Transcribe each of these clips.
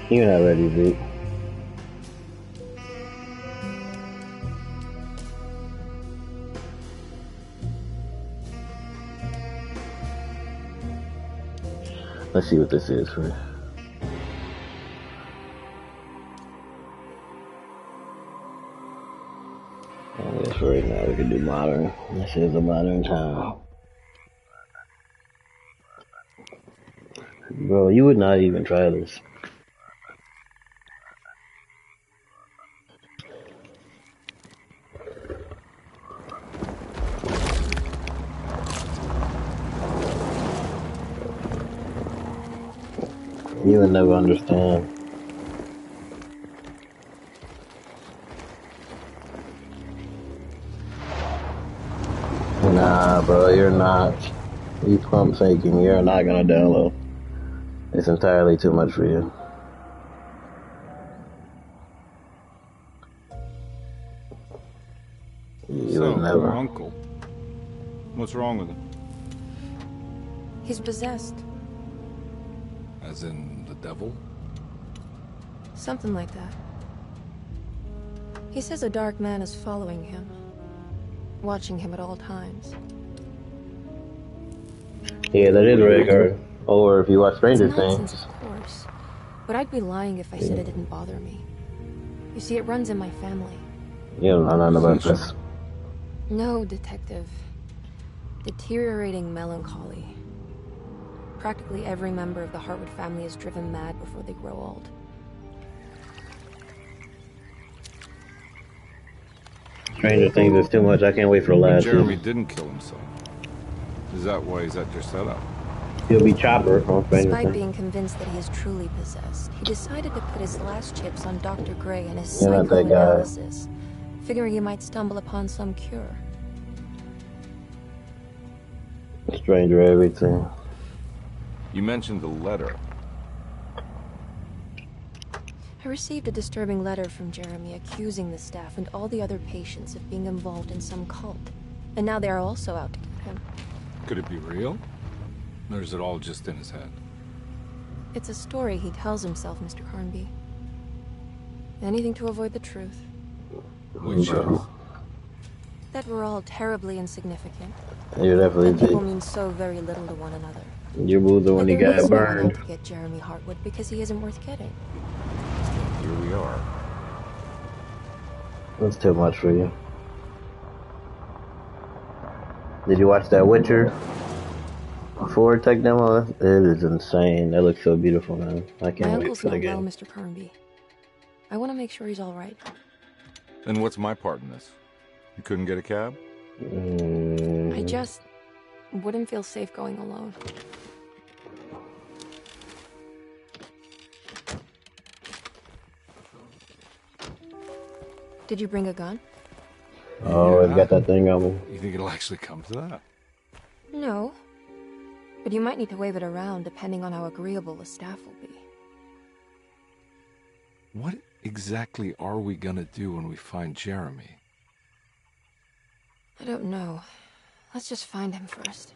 You're not ready, dude. Let's see what this is first. I guess right now we can do modern. This is a modern town. Bro, you would not even try this. You would never understand. Nah, bro, you're not. You pump faking. You're not gonna download. It's entirely too much for you. You would never. Uncle, what's wrong with him? He's possessed. As in the devil? Something like that. He says a dark man is following him, watching him at all times. Yeah, that is very hard. Or if you watch Stranger Things. Of course. But I'd be lying if I said it didn't bother me. You see, it runs in my family. You don't know nothing about this. No, Detective. Deteriorating melancholy. Practically every member of the Hartwood family is driven mad before they grow old. Stranger Things is too much. I can't wait for the last Jeremy season. didn't kill himself. Is that why he's at your setup? He'll be Chopper on Stranger Despite Things. being convinced that he is truly possessed, he decided to put his last chips on Dr. Gray and his You're not that guy. psychoanalysis, figuring he might stumble upon some cure. Stranger everything. You mentioned the letter. I received a disturbing letter from Jeremy accusing the staff and all the other patients of being involved in some cult. And now they are also out to get him. Could it be real? Or is it all just in his head? It's a story he tells himself, Mr. Carnby. Anything to avoid the truth. Which is? That we're all terribly insignificant. You're definitely That people mean so very little to one another. Your boo's the one he There got is no one out burned. to get Jeremy Hartwood because he isn't worth getting. Here we are. That's too much for you. Did you watch that Witcher 4 tech demo? It is insane. That looks so beautiful, man. I My can't wait uncle's for the not well, game. Mr. Carnby. I want to make sure he's all right. Then what's my part in this? You couldn't get a cab? I just wouldn't feel safe going alone. Did you bring a gun? Oh, it's got that thing on me. You think it'll actually come to that? No. But you might need to wave it around depending on how agreeable the staff will be. What exactly are we gonna do when we find Jeremy? I don't know. Let's just find him first.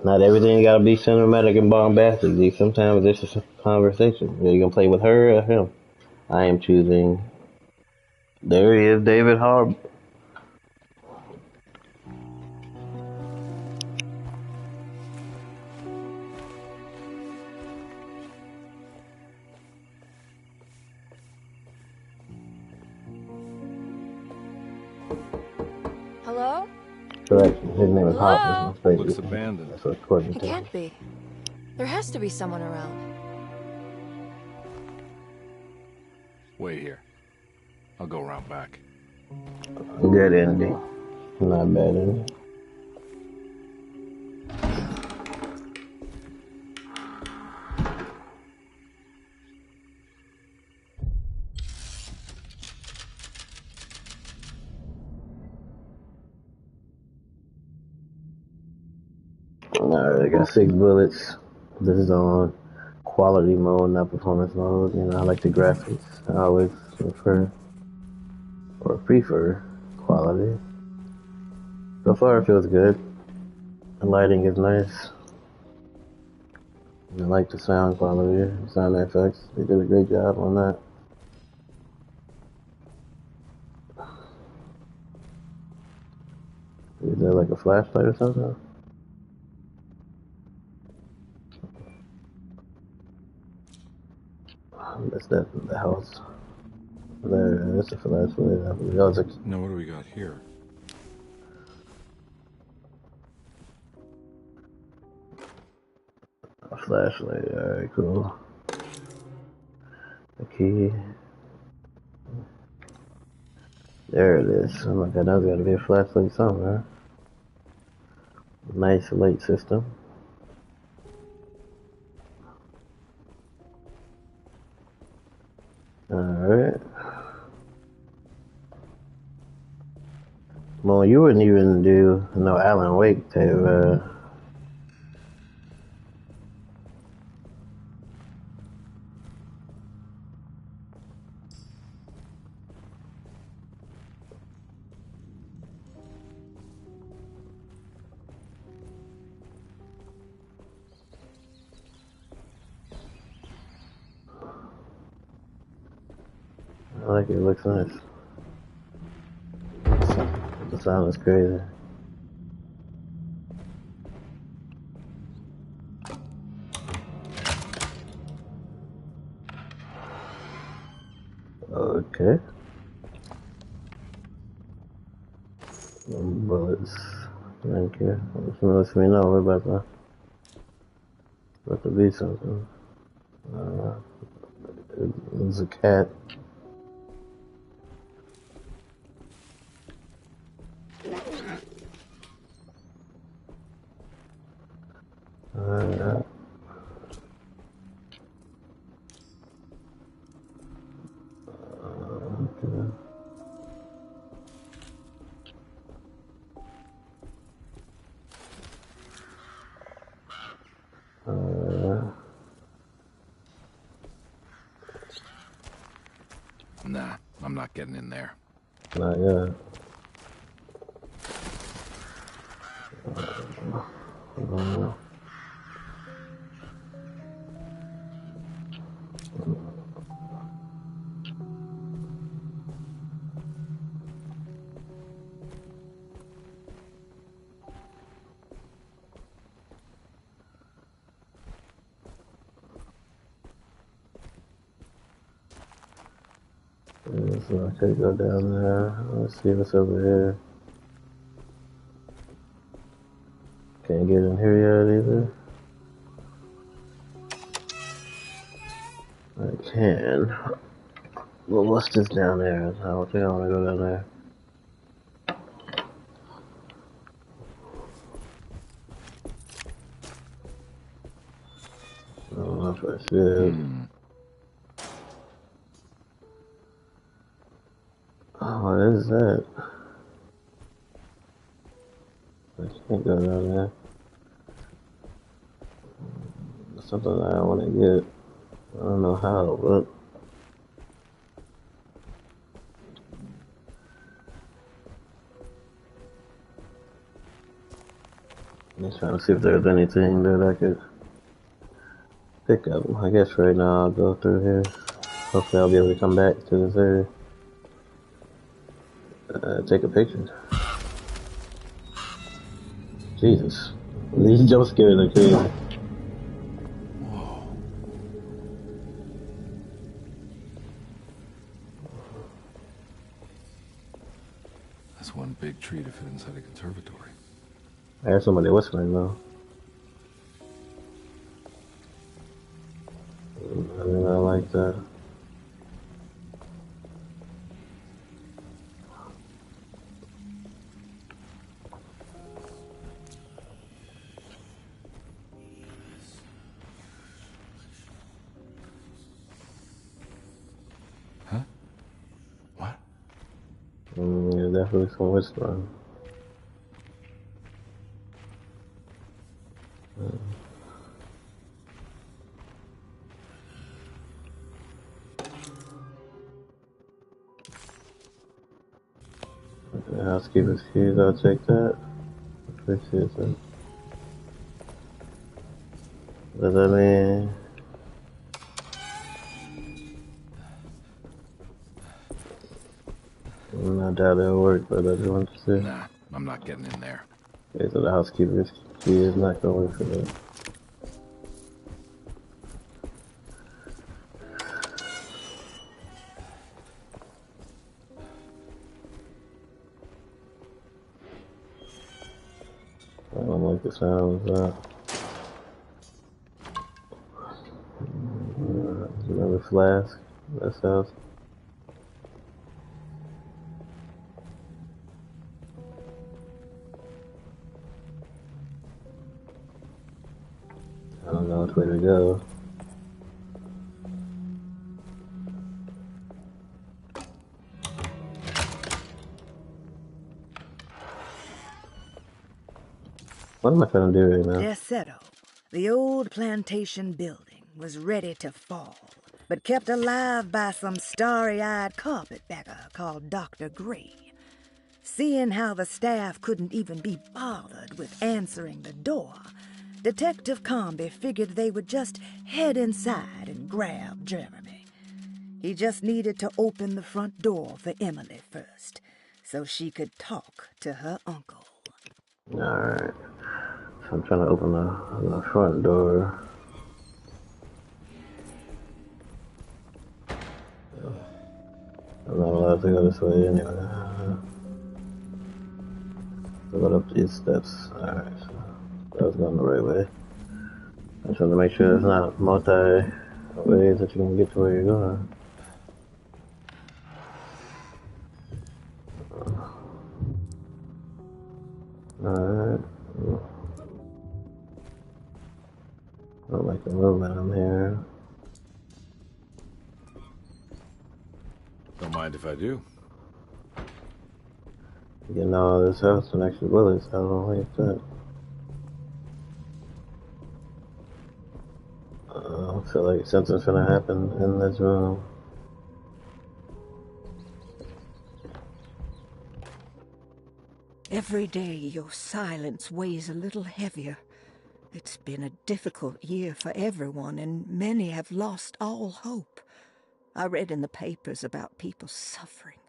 Not everything gotta be cinematic and bombastic, dude. Sometimes it's just a conversation. You can play with her or him. I am choosing. There he is, David Harbour. Hello? Correct. His name is Hoffman. Looks abandoned. That's what according It to him. can't be. There has to be someone around. Wait here. I'll go around back. Good ending. Not bad ending. Alright, I got 6 bullets. This is on quality mode, not performance mode. You know, I like the graphics. I always prefer quality. So far, it feels good. The lighting is nice. I like the sound quality, sound effects. They did a great job on that. Is that like a flashlight or something? That's that the house. There, that's a flashlight. I believe that was Now what do we got here? a flashlight. Alright, cool. The key. There it is. I'm like, I know there's gotta be a flashlight somewhere. Nice light system. Alright. Well, you wouldn't even do no Alan Wake type, I like it, it looks nice. The sound is crazy. Okay. Bullets. Thank you. Just lets me know we're about to be something. It's a cat. Okay. Nah, I'm not getting in there. Not yet. So I could go down there. Let's see what's over here. Can't get in here yet either. I can. Well, what's this down there? I don't think I want to go down there. I don't know if I should. Oh, what is that? I can't go down there. It's something that I want to get. I don't know how, but I'm just trying to see if there's anything that I could pick up. I guess right now I'll go through here. Hopefully I'll be able to come back to this area. Take a picture. Jesus. These jump scares are crazy. Whoa. That's one big tree to fit inside a conservatory. I heard somebody whispering though. I mean, I like that. Huh? What? Yeah, definitely some whispering. The housekeeper's keys, I'll take that. Appreciate that. Does that mean? I doubt it'll work, but I just want to see. Nah, I'm not getting in there. Okay, so the housekeeper's key is not gonna work for that. I don't like the sound of that. Another flask. That sounds. I don't know which way to go. What am I trying to do right now? Deseto, the old plantation building, was ready to fall, but kept alive by some starry-eyed carpetbagger called Dr. Gray. Seeing how the staff couldn't even be bothered with answering the door, Detective Comby figured they would just head inside and grab Jeremy. He just needed to open the front door for Emily first, so she could talk to her uncle. Alright. So I'm trying to open the front door. I'm not allowed to go this way anyway. So go up these steps. Alright, so I was going the right way. I just want to make sure there's not multi ways that you can get to where you're going. Alright. I don't like the movement I'm here. Don't mind if I do. Getting all this house and extra bullets, I don't like that. I feel like something's gonna happen in this room. Every day your silence weighs a little heavier. It's been a difficult year for everyone, and many have lost all hope. I read in the papers about people suffering.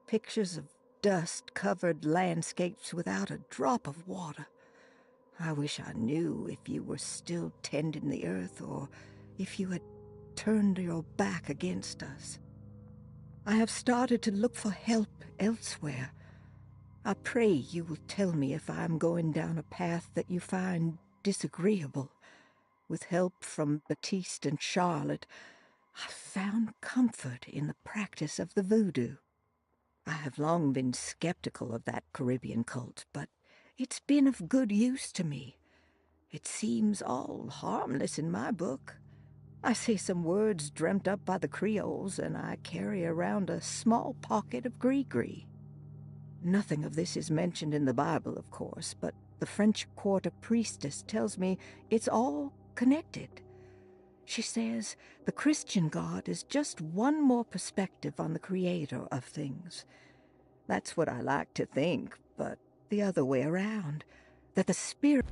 Pictures of dust-covered landscapes without a drop of water. I wish I knew if you were still tending the earth or if you had turned your back against us. I have started to look for help elsewhere. I pray you will tell me if I am going down a path that you find disagreeable. With help from Baptiste and Charlotte, I found comfort in the practice of the voodoo. I have long been skeptical of that Caribbean cult, but it's been of good use to me. It seems all harmless in my book. I say some words dreamt up by the Creoles, and I carry around a small pocket of gris-gris. Nothing of this is mentioned in the Bible, of course, but the French Quarter priestess tells me it's all connected. She says the Christian God is just one more perspective on the creator of things. That's what I like to think, but the other way around, that the spirit...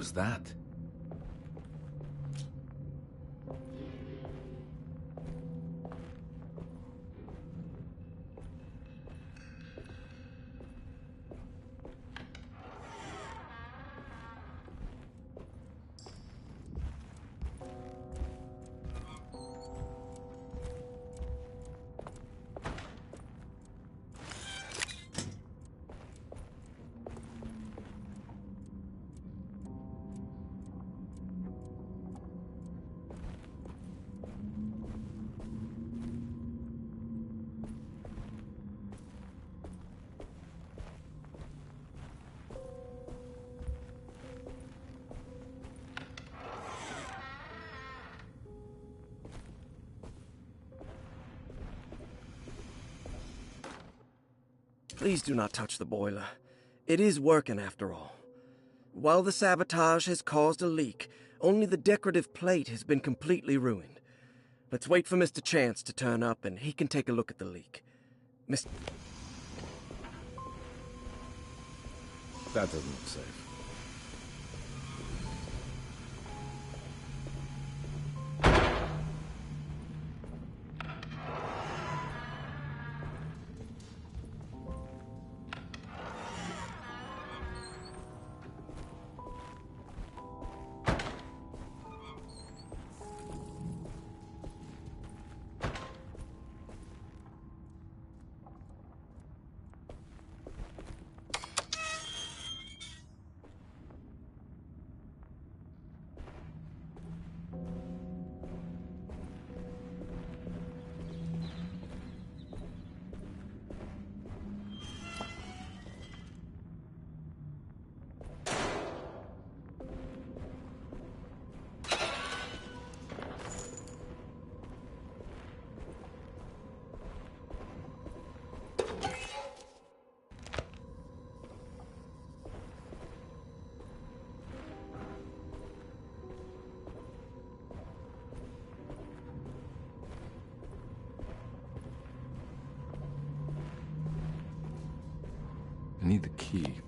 was that? Please do not touch the boiler. It is working after all. While the sabotage has caused a leak, only the decorative plate has been completely ruined. Let's wait for Mr. Chance to turn up and he can take a look at the leak. Mr. That doesn't look safe. I need the key.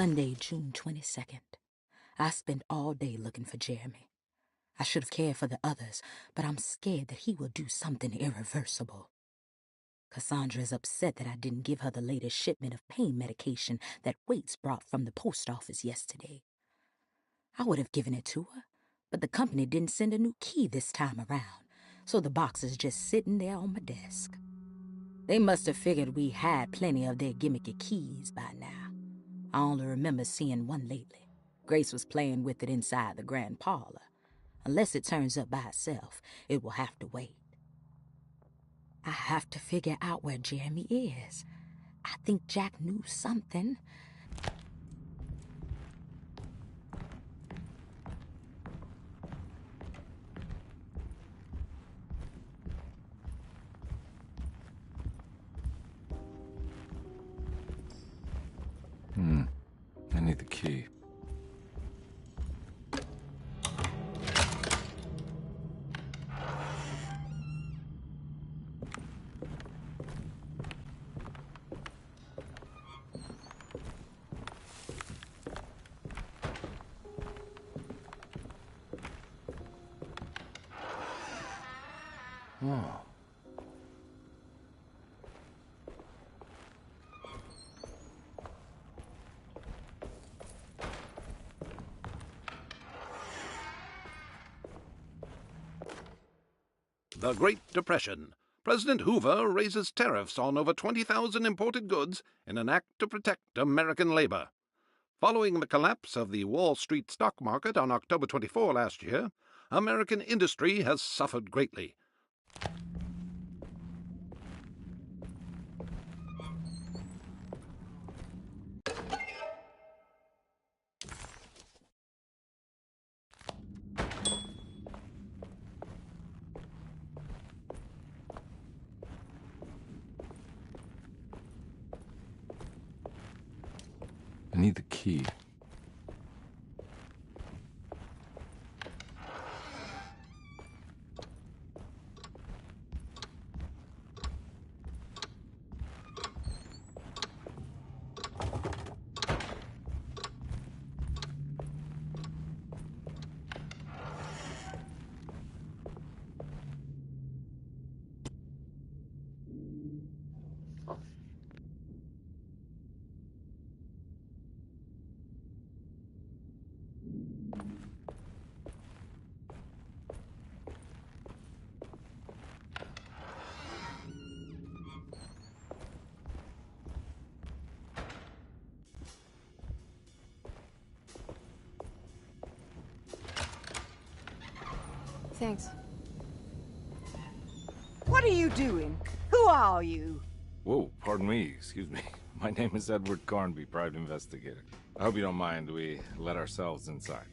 Sunday, June 22nd. I spent all day looking for Jeremy. I should have cared for the others, but I'm scared that he will do something irreversible. Cassandra is upset that I didn't give her the latest shipment of pain medication that Waits brought from the post office yesterday. I would have given it to her, but the company didn't send a new key this time around, so the box is just sitting there on my desk. They must have figured we had plenty of their gimmicky keys by now. I only remember seeing one lately. Grace was playing with it inside the grand parlor. Unless it turns up by itself, it will have to wait. I have to figure out where Jeremy is. I think Jack knew something. I need the key. Oh. The Great Depression. President Hoover raises tariffs on over 20,000 imported goods in an act to protect American labor. Following the collapse of the Wall Street stock market on October 24 last year, American industry has suffered greatly. I need the key. Thanks. What are you doing? Who are you? Whoa, pardon me, excuse me. My name is Edward Carnby, private investigator. I hope you don't mind we let ourselves inside.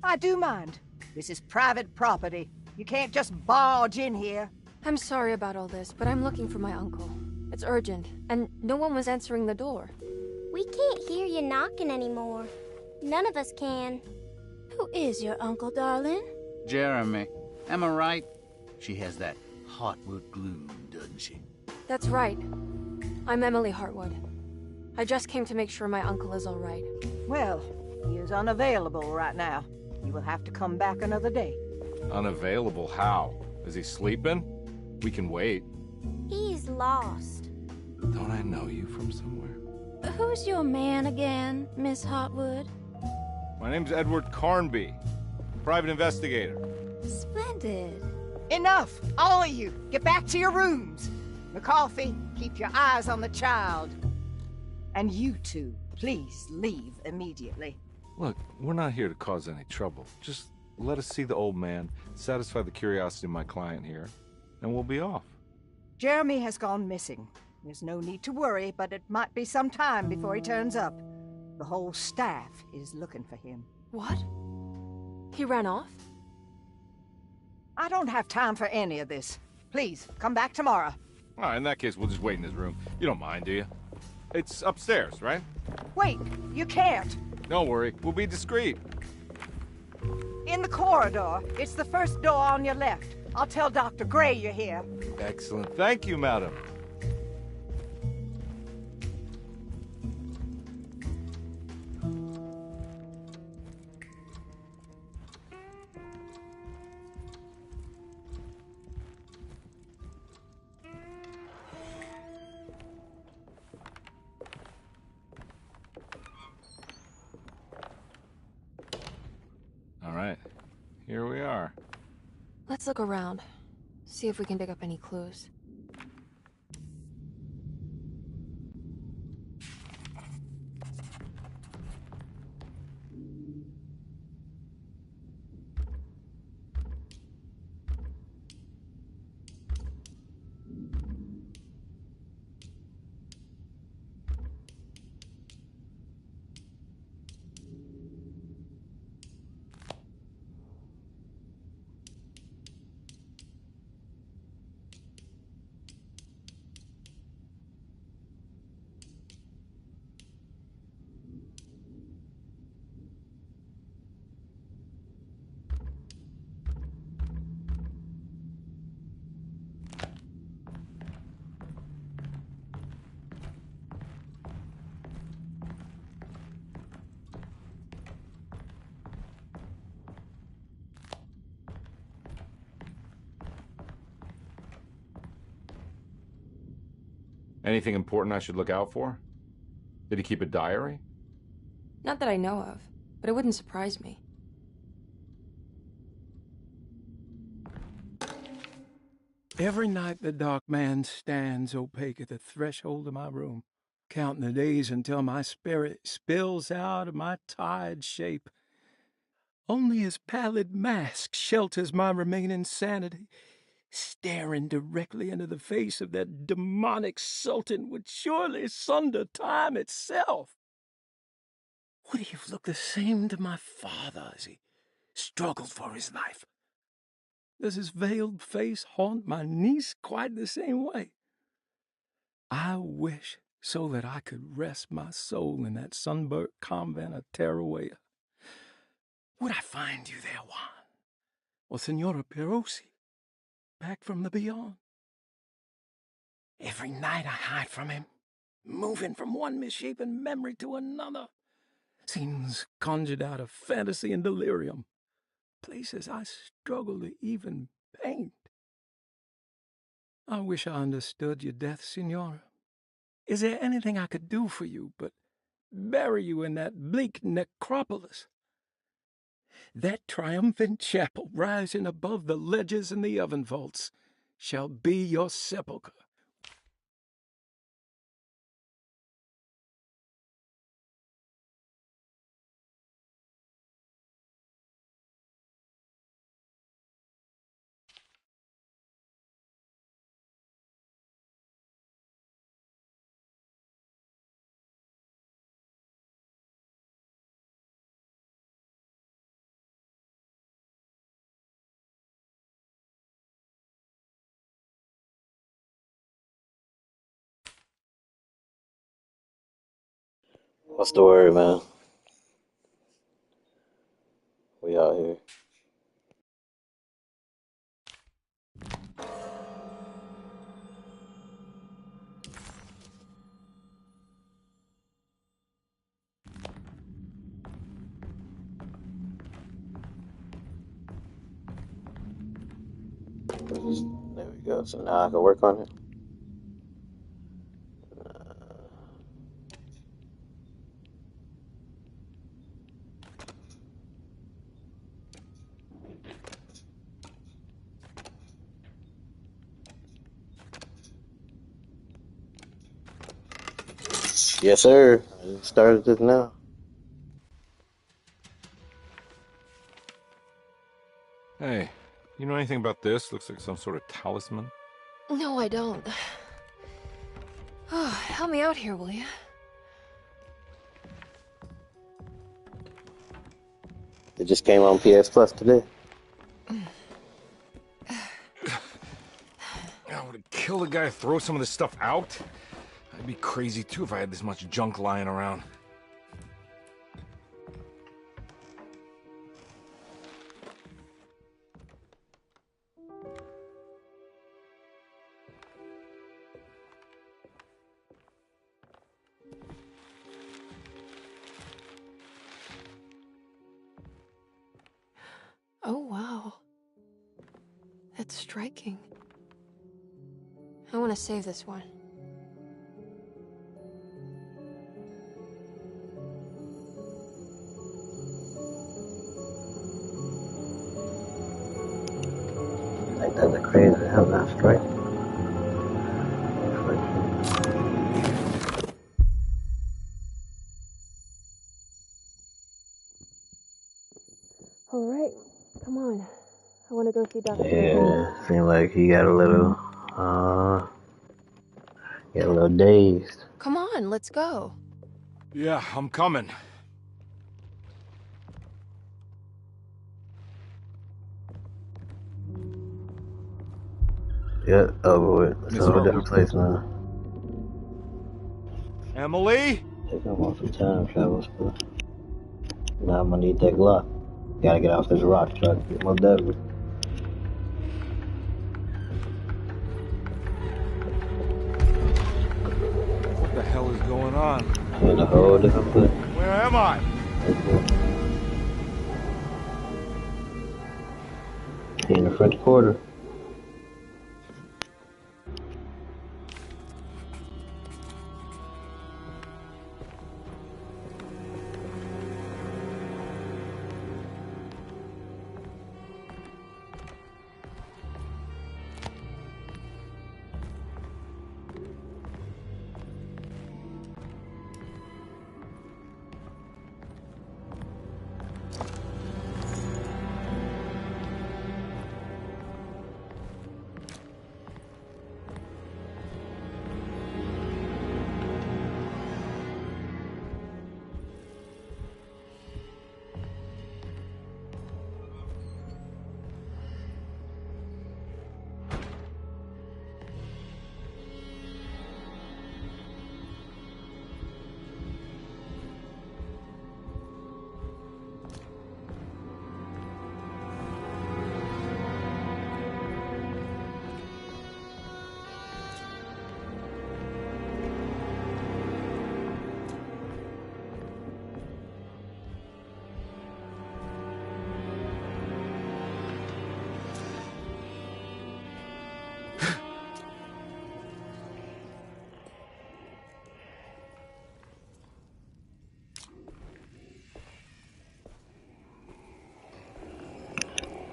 I do mind. This is private property. You can't just barge in here. I'm sorry about all this, but I'm looking for my uncle. It's urgent, and no one was answering the door. We can't hear you knocking anymore. None of us can. Who is your uncle, darling? Jeremy. Am I right? She has that Heartwood gloom, doesn't she? That's right. I'm Emily Hartwood. I just came to make sure my uncle is all right. Well, he is unavailable right now. You will have to come back another day. Unavailable how? Is he sleeping? We can wait. He's lost. Don't I know you from somewhere? Who's your man again, Miss Hartwood? My name's Edward Carnby, private investigator. Splendid. Enough! All of you! Get back to your rooms! McCarthy, keep your eyes on the child. And you two, please leave immediately. Look, we're not here to cause any trouble. Just let us see the old man, satisfy the curiosity of my client here, and we'll be off. Jeremy has gone missing. There's no need to worry, but it might be some time before he turns up. The whole staff is looking for him. What? He ran off? I don't have time for any of this. Please, come back tomorrow. All right, in that case, we'll just wait in his room. You don't mind, do you? It's upstairs, right? Wait, you can't. Don't worry, we'll be discreet. In the corridor. It's the first door on your left. I'll tell Dr. Gray you're here. Excellent. Thank you, madam. All right, here we are. Let's look around. See if we can dig up any clues. Anything important I should look out for? Did he keep a diary? Not that I know of, but it wouldn't surprise me. Every night the dark man stands opaque at the threshold of my room, counting the days until my spirit spills out of my tired shape. Only his pallid mask shelters my remaining sanity. Staring directly into the face of that demonic sultan would surely sunder time itself. Would he have looked the same to my father as he struggled for his life? Does his veiled face haunt my niece quite the same way? I wish so that I could rest my soul in that sunburnt convent of Tarawea. Would I find you there, Juan? Or Senora Perosi, back from the beyond? Every night I hide from him, moving from one misshapen memory to another. Scenes conjured out of fantasy and delirium. Places I struggle to even paint. I wish I understood your death, Senora. Is there anything I could do for you but bury you in that bleak necropolis? That triumphant chapel rising above the ledges and the oven vaults shall be your sepulchre. What's the word, man? We out here. There we go. So now I can work on it. Yes, sir. I just started this now. Hey, you know anything about this? Looks like some sort of talisman. No, I don't. Oh, help me out here, will you? It just came on PS Plus today. I would kill the guy, throw some of this stuff out. I'd be crazy too if I had this much junk lying around. Oh, wow. That's striking. I want to save this one. Like that's a crazy hell not striking. All right, come on. I want to go see Dr. Yeah, seemed like he got a little dazed. Come on, let's go. Yeah, I'm coming. Yeah, over with. It's a different place now. Emily? Take him on some time travel stuff. Now I'm gonna need that Glock. Gotta get off this rock truck. Get my devil. What the hell is going on? I'm in a whole different place. Where am I? In the French Quarter.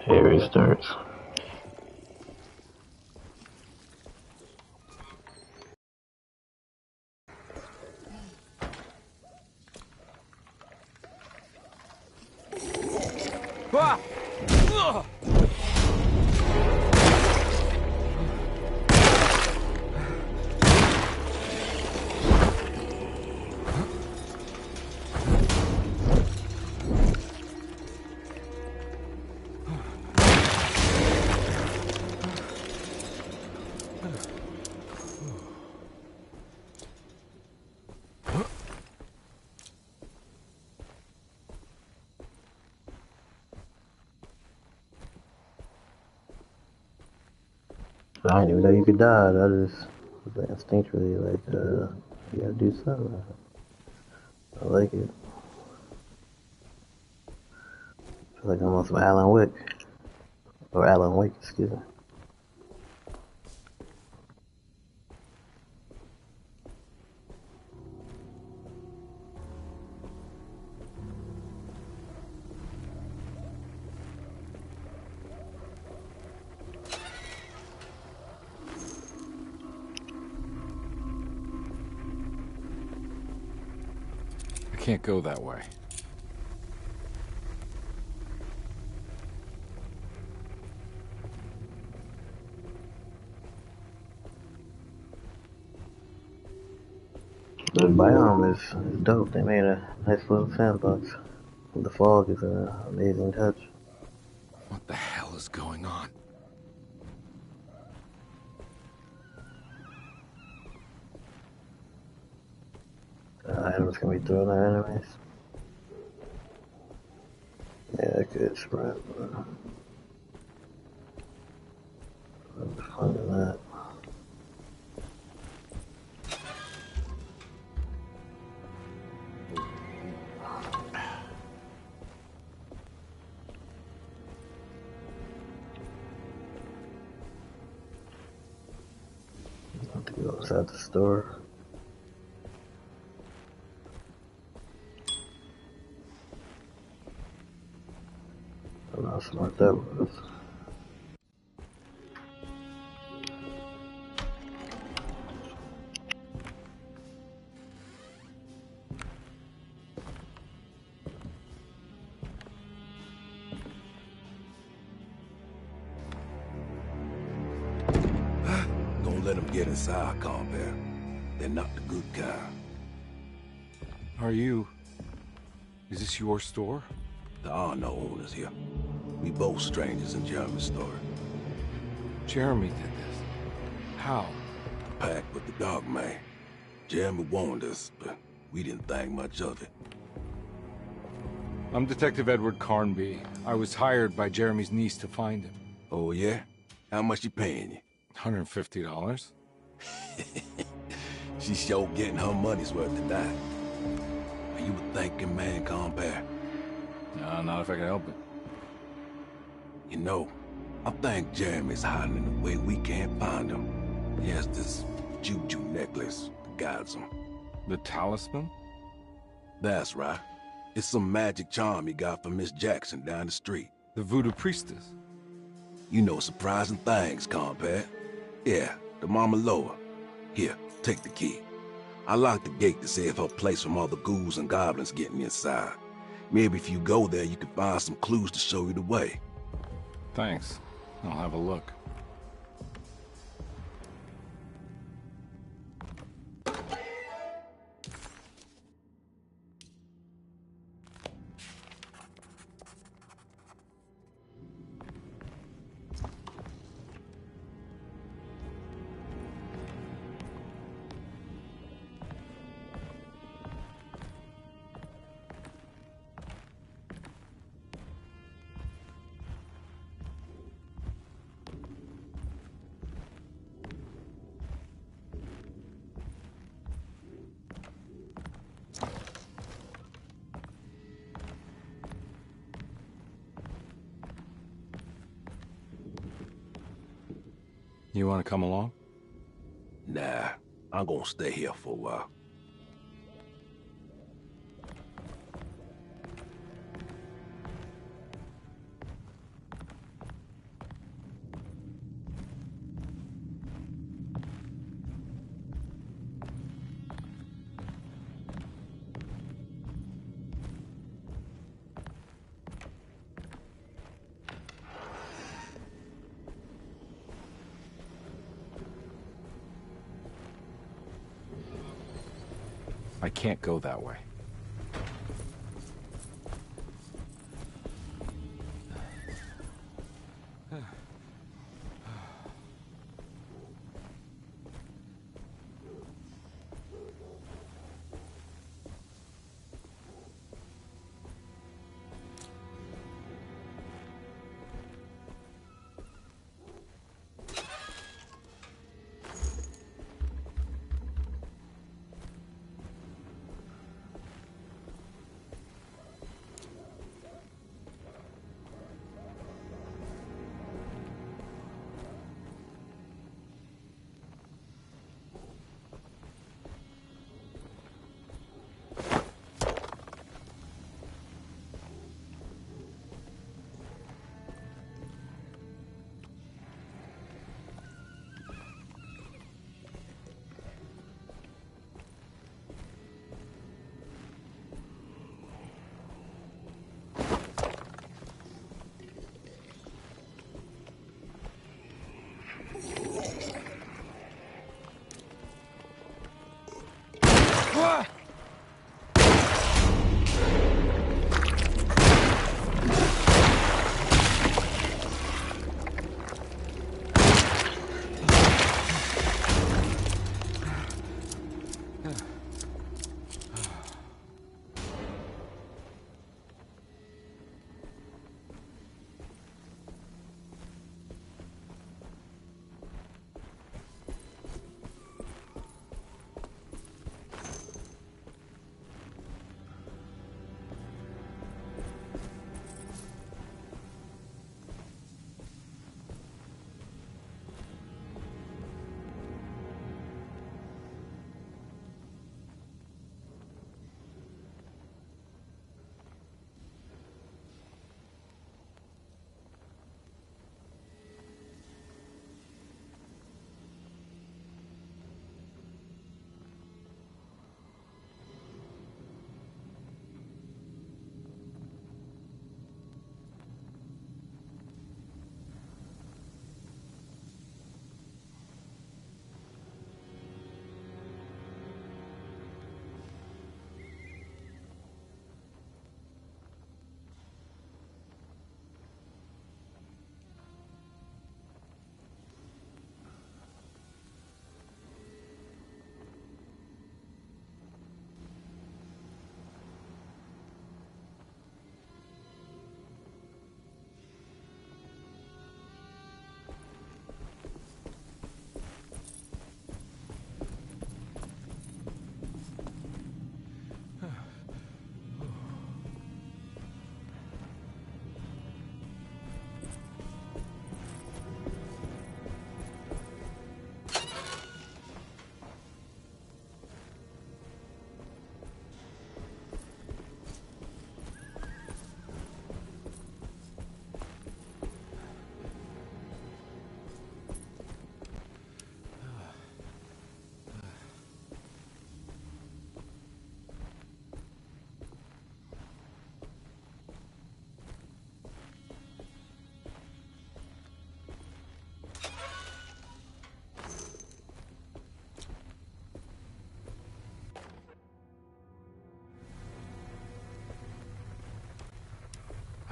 Here it starts. Ah! I didn't even know you could dodge. I just instinctually like, you gotta do something. I like it. Feel like almost Alan Wake. Or Alan Wake, excuse me. I can't go that way. The biome is dope. They made a nice little sandbox. The fog is an amazing touch. What the hell is going on? Items can be thrown at enemies. Yeah, I could sprint, but I'm finding that. I have to go inside the store. I don't know how smart that was. Don't let them get inside, Compare. They're not the good kind. Are you... Is this your store? There are no owners here. We both strangers in Jeremy's store. Jeremy did this. How? Pact with the dog man. Jeremy warned us, but we didn't think much of it. I'm Detective Edward Carnby. I was hired by Jeremy's niece to find him. Oh, yeah? How much she paying you? $150. She's sure getting her money's worth tonight. Are you a thinking man, Compare? No, not if I can help it. You know, I think Jeremy's hiding in a way we can't find him. He has this juju necklace that guides him. The talisman? That's right. It's some magic charm he got from Miss Jackson down the street. The voodoo priestess? You know surprising things, Compare. Yeah, the Mama Loa. Here, take the key. I locked the gate to save her place from all the ghouls and goblins getting inside. Maybe if you go there, you can find some clues to show you the way. Thanks. I'll have a look. You want to come along? Nah, I'm gonna stay here for a while. I can't go that way.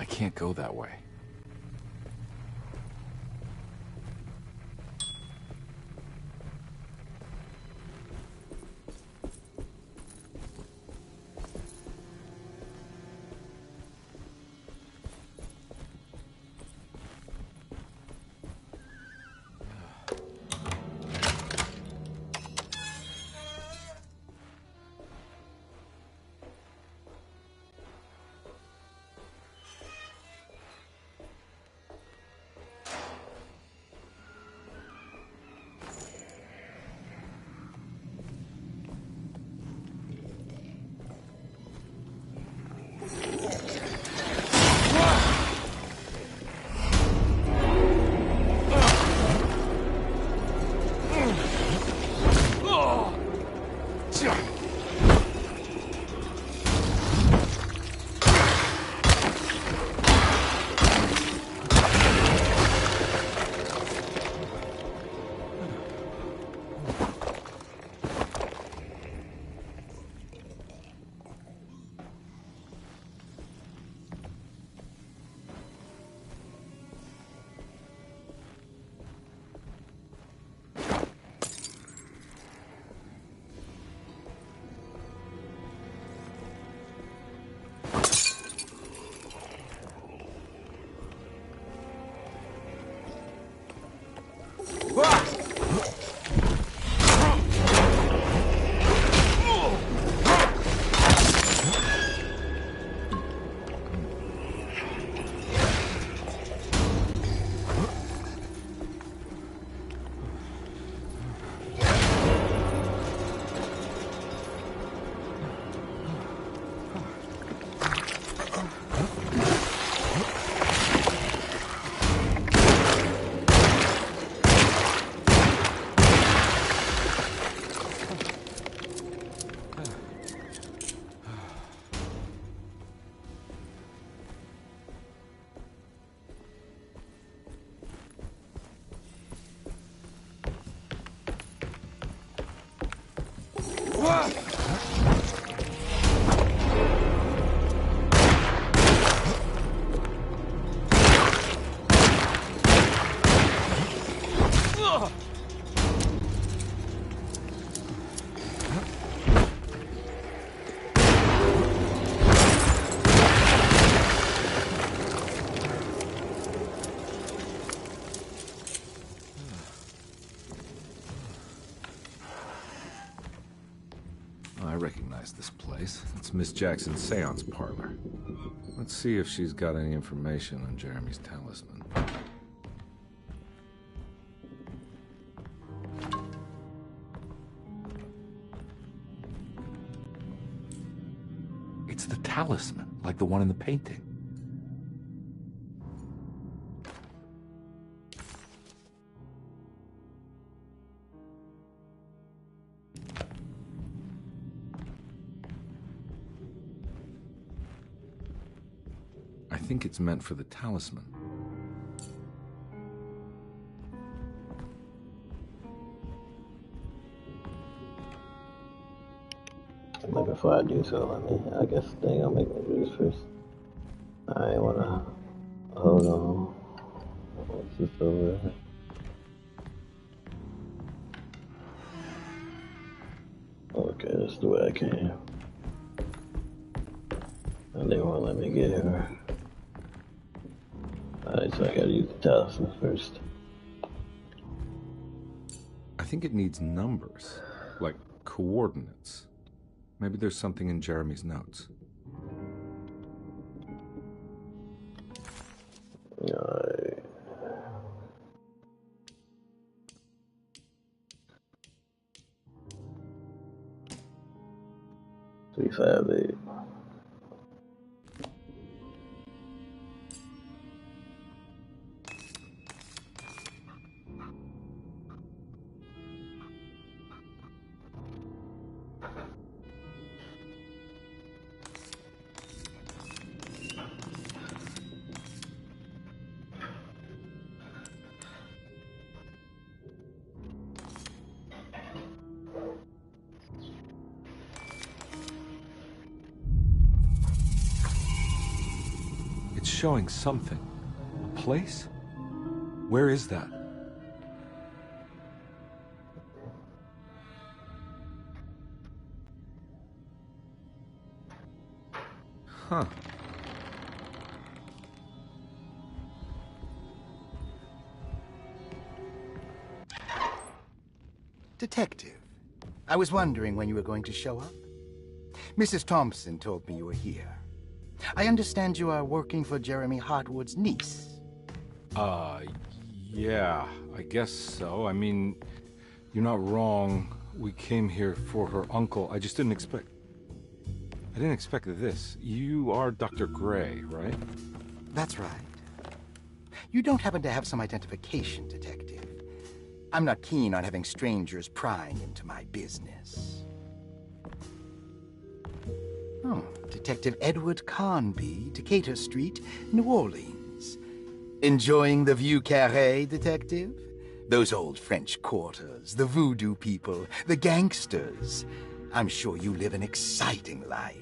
I can't go that way. I recognize this place. It's Miss Jackson's seance parlor. Let's see if she's got any information on Jeremy's talisman. It's the talisman, like the one in the painting. I think it's meant for the talisman. But before I do so, I guess they gonna make me do this first. I wanna hold on. What's this over here? Okay, that's the way I came. And they won't let me get her. Alright, so I gotta use the talisman first. I think it needs numbers, like coordinates. Maybe there's something in Jeremy's notes. Alright. 358. It's showing something. A place? Where is that? Huh. Detective, I was wondering when you were going to show up. Mrs. Thompson told me you were here. I understand you are working for Jeremy Hartwood's niece. Yeah, I guess so. I mean, you're not wrong. We came here for her uncle. I just didn't expect... I didn't expect this. You are Dr. Gray, right? That's right. You don't happen to have some identification, Detective. I'm not keen on having strangers prying into my business. Oh, Detective Edward Carnby, Decatur Street, New Orleans. Enjoying the Vieux Carré, Detective? Those old French quarters, the voodoo people, the gangsters. I'm sure you live an exciting life.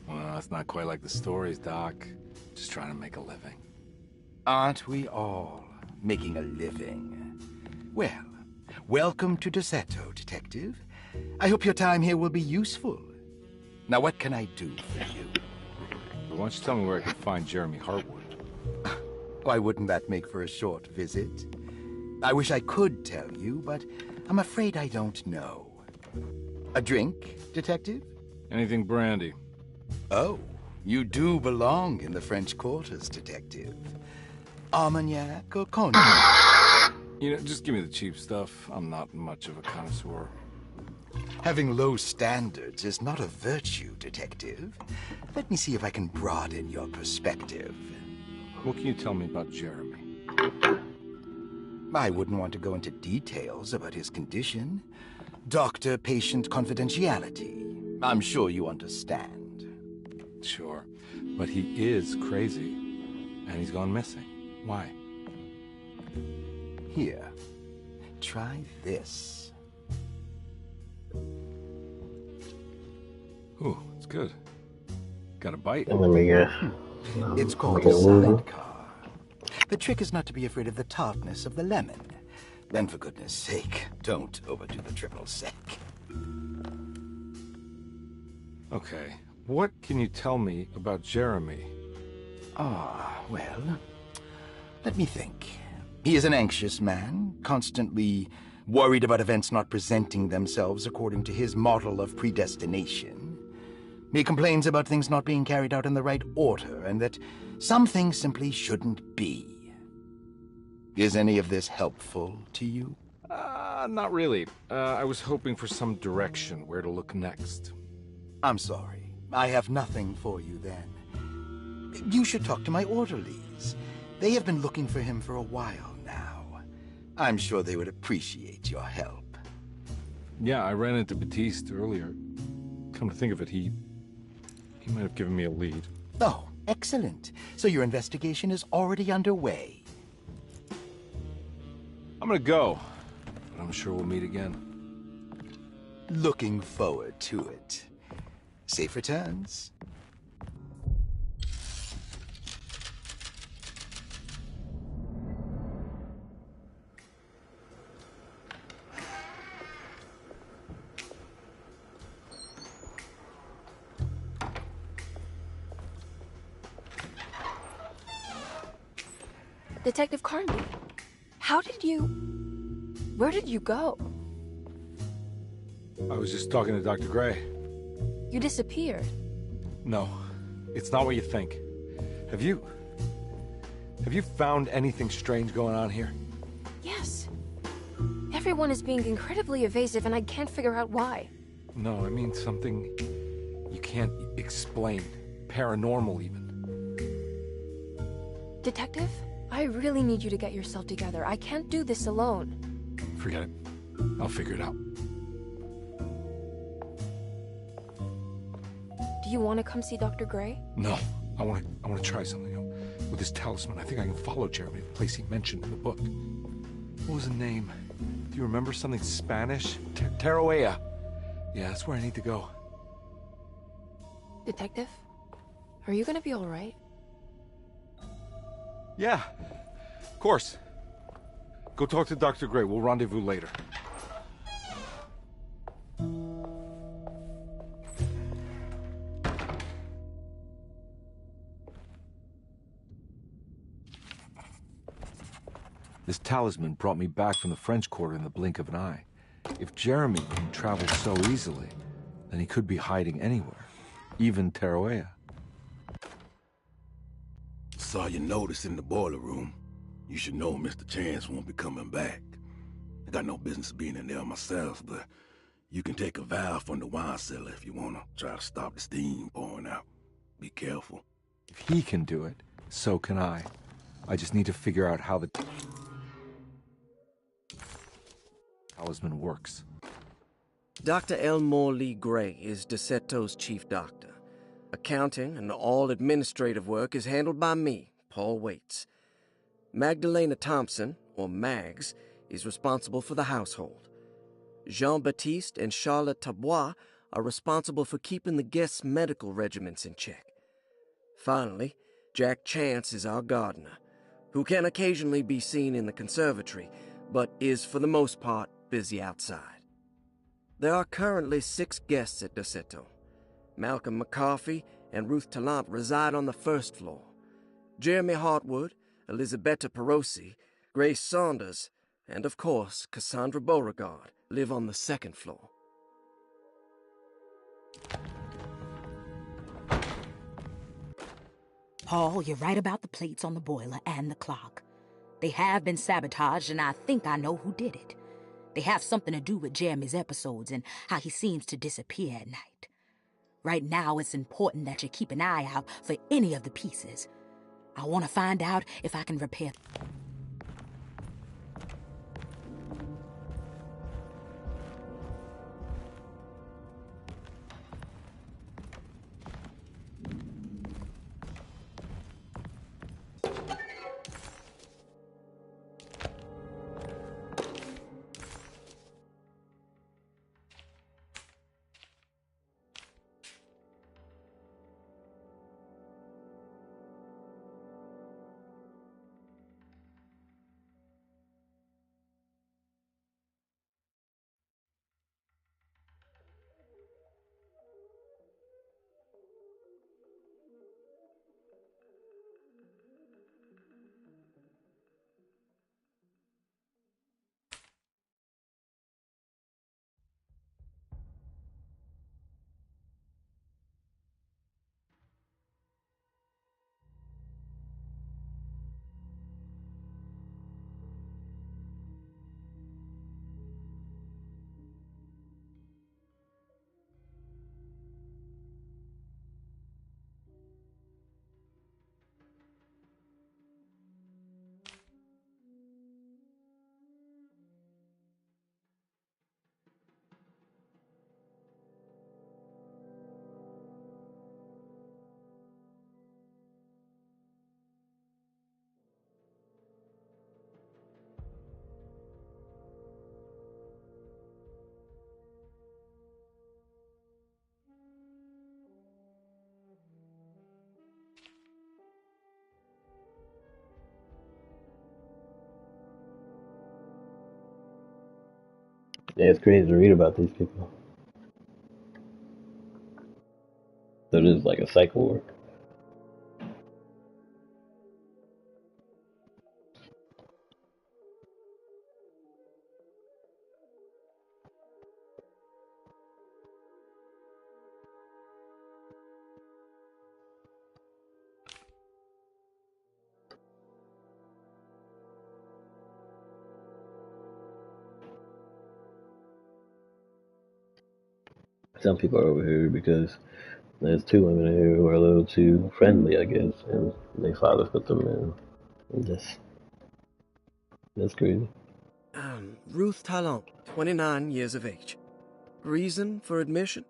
Well, it's not quite like the stories, Doc. Just trying to make a living. Aren't we all making a living? Well, welcome to Deseto, Detective. I hope your time here will be useful. Now, what can I do for you? Why don't you tell me where I can find Jeremy Hartwood? Why wouldn't that make for a short visit? I wish I could tell you, but I'm afraid I don't know. A drink, Detective? Anything brandy. Oh, you do belong in the French quarters, Detective. Armagnac or cognac? You know, just give me the cheap stuff. I'm not much of a connoisseur. Having low standards is not a virtue, Detective. Let me see if I can broaden your perspective. What can you tell me about Jeremy? I wouldn't want to go into details about his condition. Doctor-patient confidentiality. I'm sure you understand. Sure, but he is crazy, and he's gone missing. Why? Here, try this. Ooh, it's good. Got a bite? Let me guess. It's called a sidecar. The trick is not to be afraid of the tartness of the lemon. Then for goodness sake, don't overdo the triple sec. Okay, what can you tell me about Jeremy? Well, let me think. He is an anxious man, constantly worried about events not presenting themselves according to his model of predestination. He complains about things not being carried out in the right order, and that some things simply shouldn't be. Is any of this helpful to you? Not really. I was hoping for some direction where to look next. I'm sorry. I have nothing for you then. You should talk to my orderlies. They have been looking for him for a while now. I'm sure they would appreciate your help. Yeah, I ran into Batiste earlier. Come to think of it, he might have given me a lead. Oh, excellent. So your investigation is already underway. I'm gonna go, but I'm sure we'll meet again. Looking forward to it. Safe returns. Detective Carnby, where did you go? I was just talking to Dr. Gray. You disappeared. No, it's not what you think. Have you found anything strange going on here? Yes. Everyone is being incredibly evasive and I can't figure out why. No, I mean something you can't explain. Paranormal, even. Detective, I really need you to get yourself together. I can't do this alone. Forget it. I'll figure it out. Do you want to come see Dr. Gray? No, I want to try something. With this talisman, I think I can follow Jeremy to the place he mentioned in the book. What was the name? Do you remember something Spanish? Tarawea. Yeah, that's where I need to go. Detective, are you gonna be all right? Yeah, of course. Go talk to Dr. Gray. We'll rendezvous later. This talisman brought me back from the French Quarter in the blink of an eye. If Jeremy can travel so easily, then he could be hiding anywhere, even Tarawea. Saw your notice in the boiler room. You should know Mr. Chance won't be coming back. I got no business being in there myself, but you can take a valve from the wine cellar if you want to try to stop the steam pouring out. Be careful. If he can do it, so can I. I just need to figure out how the talisman works. Dr. Elmore Lee Gray is Deseto's chief doctor. Accounting and all administrative work is handled by me, Paul Waits. Magdalena Thompson, or Mags, is responsible for the household. Jean-Baptiste and Charlotte Tabois are responsible for keeping the guests' medical regimens in check. Finally, Jack Chance is our gardener, who can occasionally be seen in the conservatory, but is for the most part busy outside. There are currently 6 guests at Deseto. Malcolm McCarthy and Ruth Tallant reside on the first floor. Jeremy Hartwood, Elisabetta Perosi, Grace Saunders, and of course Cassandra Beauregard live on the second floor. Paul, you're right about the plates on the boiler and the clock. They have been sabotaged, and I think I know who did it. They have something to do with Jeremy's episodes and how he seems to disappear at night. Right now, it's important that you keep an eye out for any of the pieces. I want to find out if I can repair. Yeah, it's crazy to read about these people. So this is like a psych ward. Some people are over here because there's two women here who are a little too friendly, I guess, and their fathers put them in. And that's crazy. Ruth Talon, 29 years of age. Reason for admission?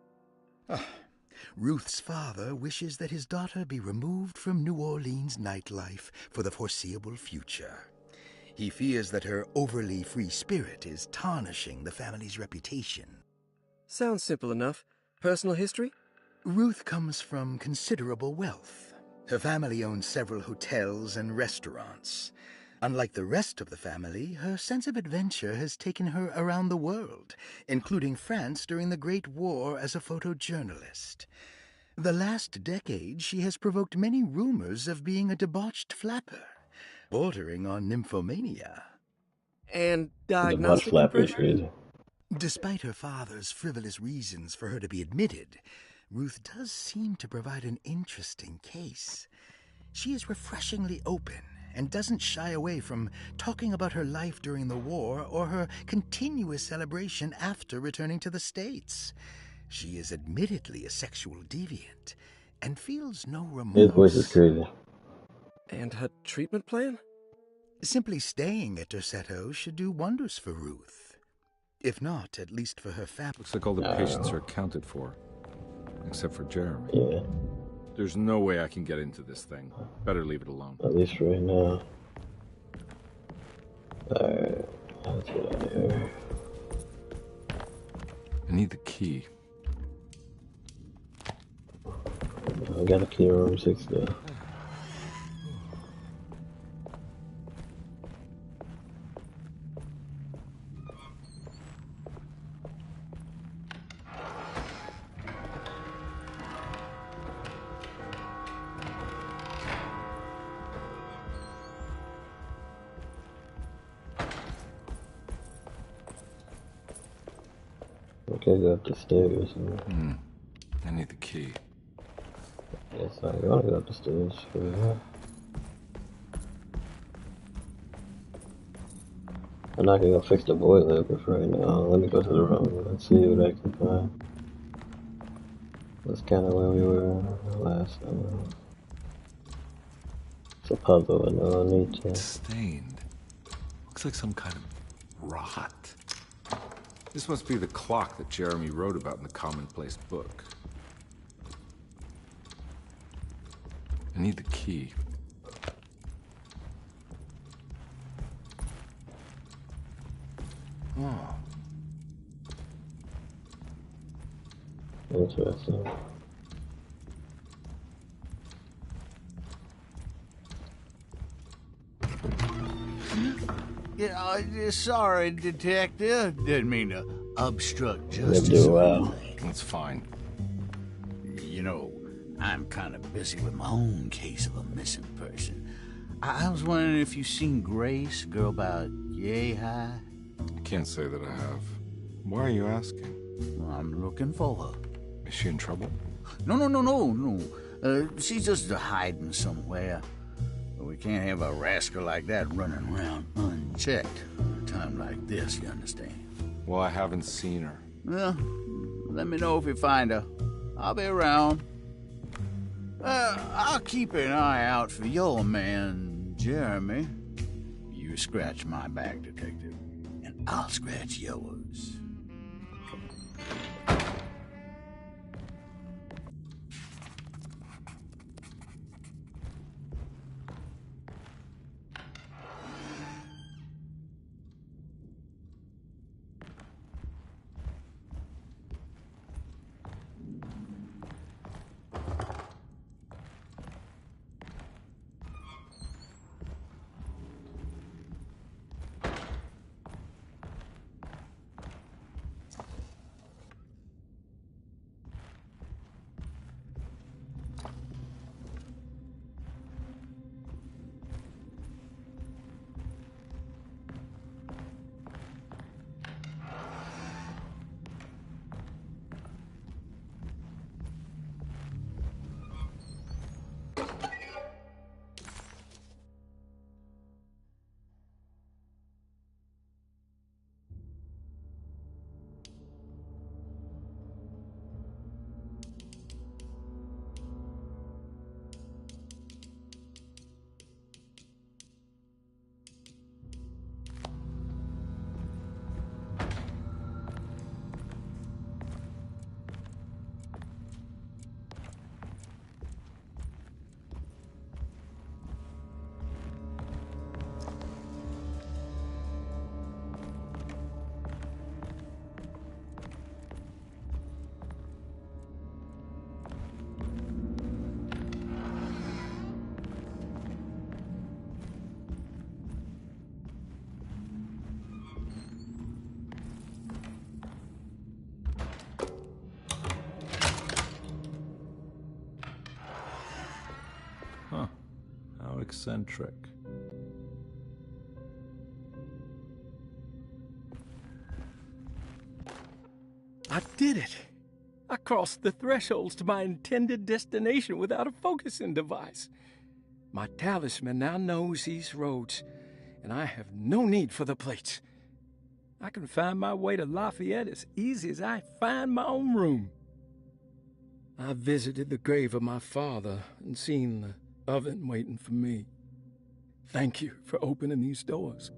Ruth's father wishes that his daughter be removed from New Orleans nightlife for the foreseeable future. He fears that her overly free spirit is tarnishing the family's reputation. Sounds simple enough. Personal history? Ruth comes from considerable wealth. Her family owns several hotels and restaurants. Unlike the rest of the family, her sense of adventure has taken her around the world, including France during the Great War as a photojournalist. The last decade, she has provoked many rumors of being a debauched flapper, bordering on nymphomania. And diagnostic impression? Despite her father's frivolous reasons for her to be admitted, Ruth does seem to provide an interesting case. She is refreshingly open and doesn't shy away from talking about her life during the war or her continuous celebration after returning to the States. She is admittedly a sexual deviant and feels no remorse. His voice is crazy. And her treatment plan? Simply staying at Derceto should do wonders for Ruth. If not, at least for her family. Looks like all the patients are accounted for. Except for Jeremy. Yeah. There's no way I can get into this thing. Better leave it alone. At least right now. Alright, let's get out of here. I need the key. I got a key to room 6 though. Okay, go up the stairs. I need the key. Yes, I gotta go up the stairs. I'm not gonna go fix the boiler for right now. Let me go to the room and see what I can find. That's kind of where we were last time. It's a puzzle, I know I need to. It's stained. Looks like some kind of rot. This must be the clock that Jeremy wrote about in the Commonplace book. I need the key. Oh. Interesting. Yeah, sorry, Detective. Didn't mean to obstruct justice. Do well. That's fine. You know, I'm kind of busy with my own case of a missing person. I was wondering if you've seen Grace, a girl about yay high? I can't say that I have. Why are you asking? Well, I'm looking for her. Is she in trouble? No. She's just hiding somewhere. We can't have a rascal like that running around unchecked at a time like this, you understand? Well, I haven't seen her. Well, let me know if you find her. I'll be around. I'll keep an eye out for your man, Jeremy. You scratch my back, Detective, and I'll scratch yours. eccentric. I did it! I crossed the thresholds to my intended destination without a focusing device. My talisman now knows these roads, and I have no need for the plates. I can find my way to Lafayette as easy as I find my own room. I visited the grave of my father and seen the oven waiting for me. Thank you for opening these doors.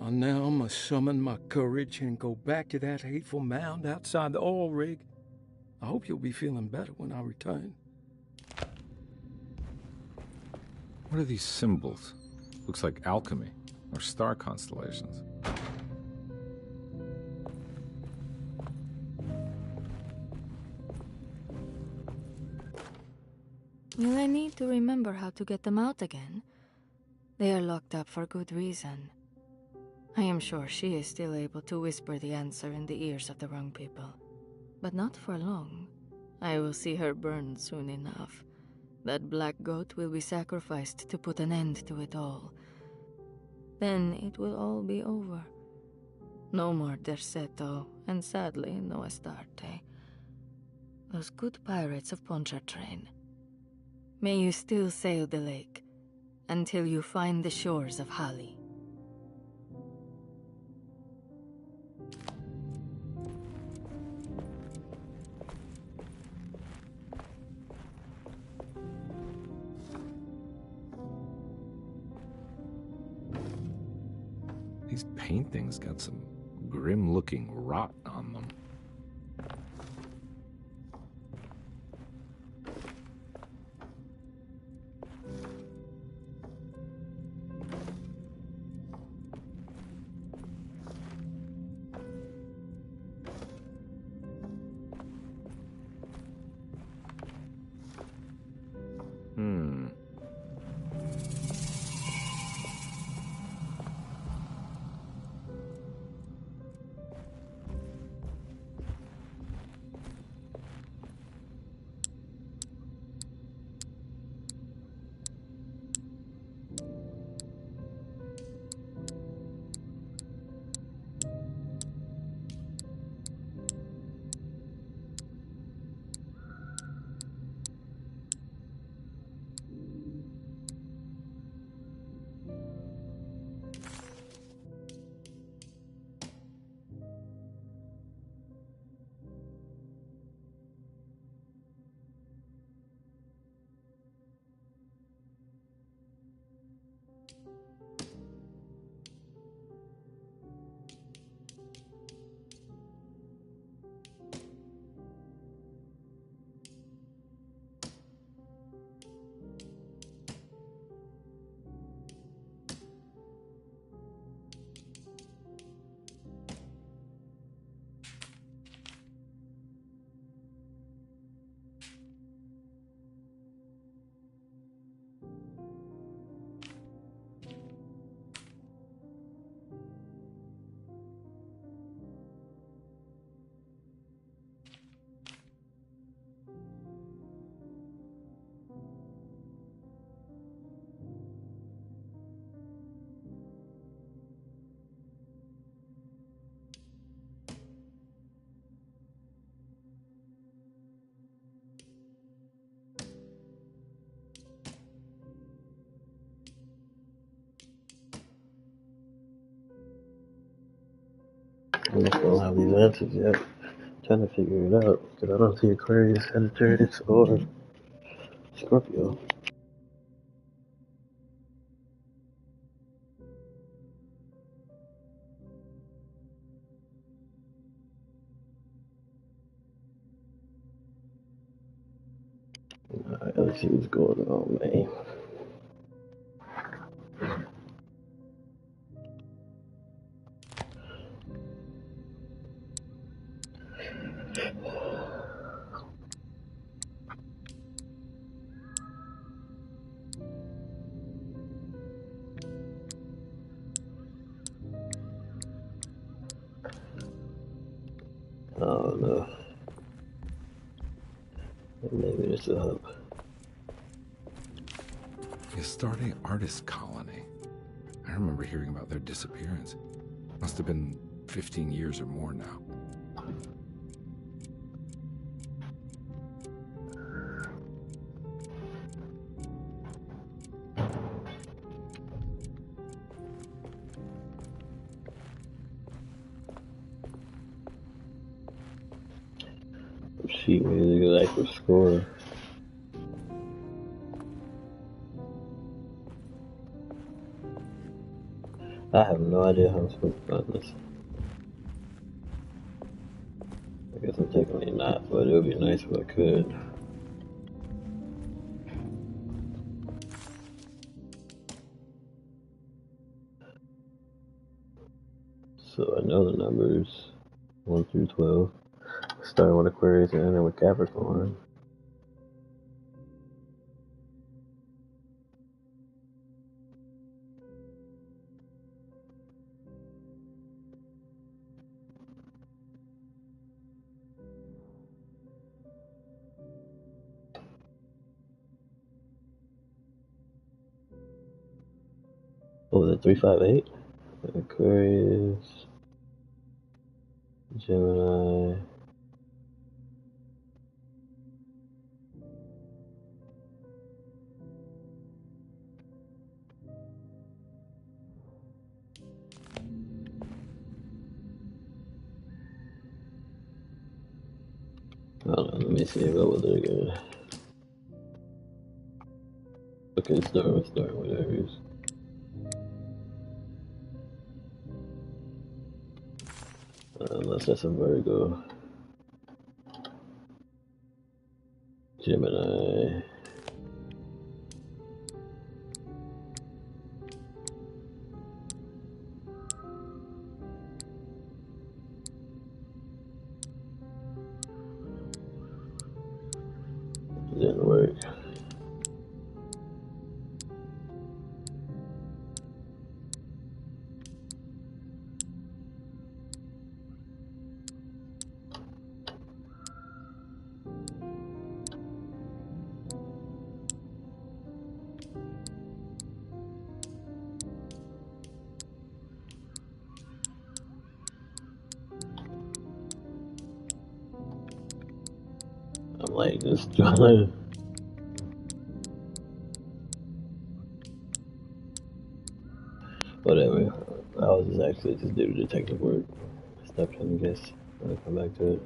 I now must summon my courage and go back to that hateful mound outside the oil rig. I hope you'll be feeling better when I return. What are these symbols? Looks like alchemy, or star constellations. Will I need to remember how to get them out again? They are locked up for good reason. I am sure she is still able to whisper the answer in the ears of the wrong people. But not for long. I will see her burned soon enough. That black goat will be sacrificed to put an end to it all. Then it will all be over. No more Derceto, and sadly, no Astarte. Those good pirates of Pontchartrain. May you still sail the lake, until you find the shores of Hali. These paintings got some grim-looking rot on them. I just don't have these answers yet. I'm trying to figure it out, because I don't see Aquarius, Sagittarius, or Scorpio. Alright, let's see what's going on, man. Oh no. Maybe it's a hub. The Astarte Artist Colony. I remember hearing about their disappearance. Must have been 15 years or more now. Sheet music is like for score. I have no idea how I'm supposed to find this. I guess I'm technically not, but it would be nice if I could. So I know the numbers 1 through 12. Starting with Aquarius and ending with Capricorn. What was it, 358? Aquarius, Gemini. Hold on, let me see what was it again. Okay, start with Aries. Unless that's a Virgo. Gemini. Didn't work. I'm like just trying to. Whatever. I was just actually just do the detective work. Stop trying to guess. I'll come back to it.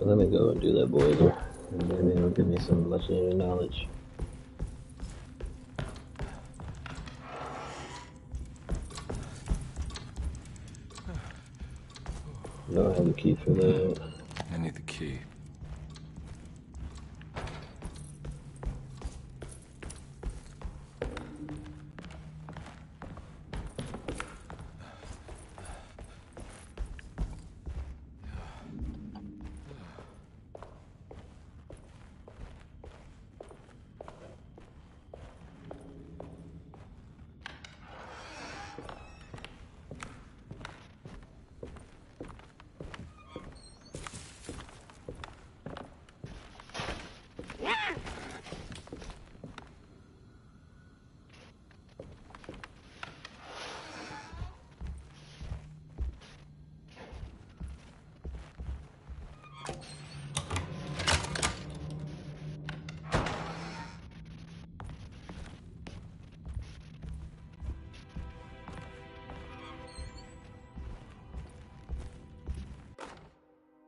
Let me go and do that boiler. And maybe it'll give me some much needed knowledge. No, I have the key for that. I need the key.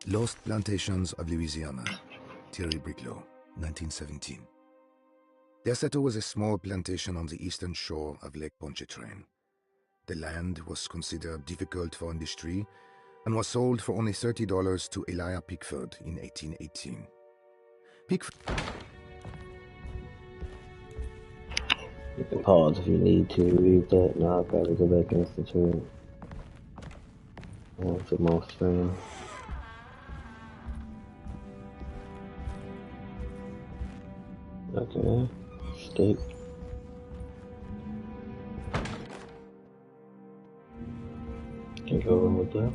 Lost Plantations of Louisiana, Thierry Briclot, 1917. Deseto was a small plantation on the eastern shore of Lake Pontchartrain. The land was considered difficult for industry and was sold for only $30 to Elijah Pickford in 1818. Pickford... You can pause if you need to read that. No, I'll probably go back and listen to it. Once a more stream. Okay, steak. Can go on with that.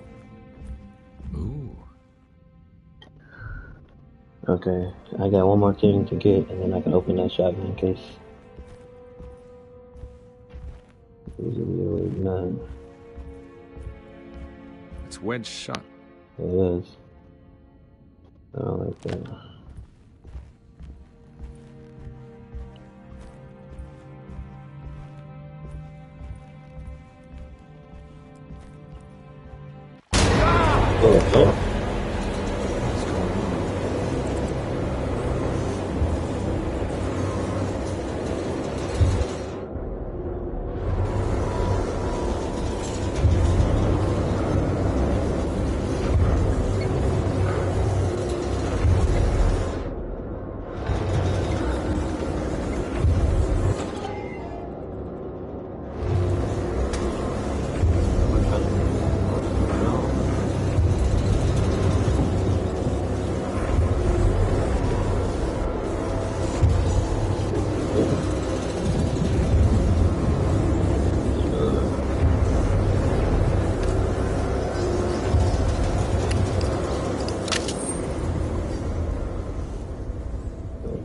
Okay, I got one more thing to get, and then I can open that shotgun case. None. It's wedged shut. It is. I don't like that. Oh.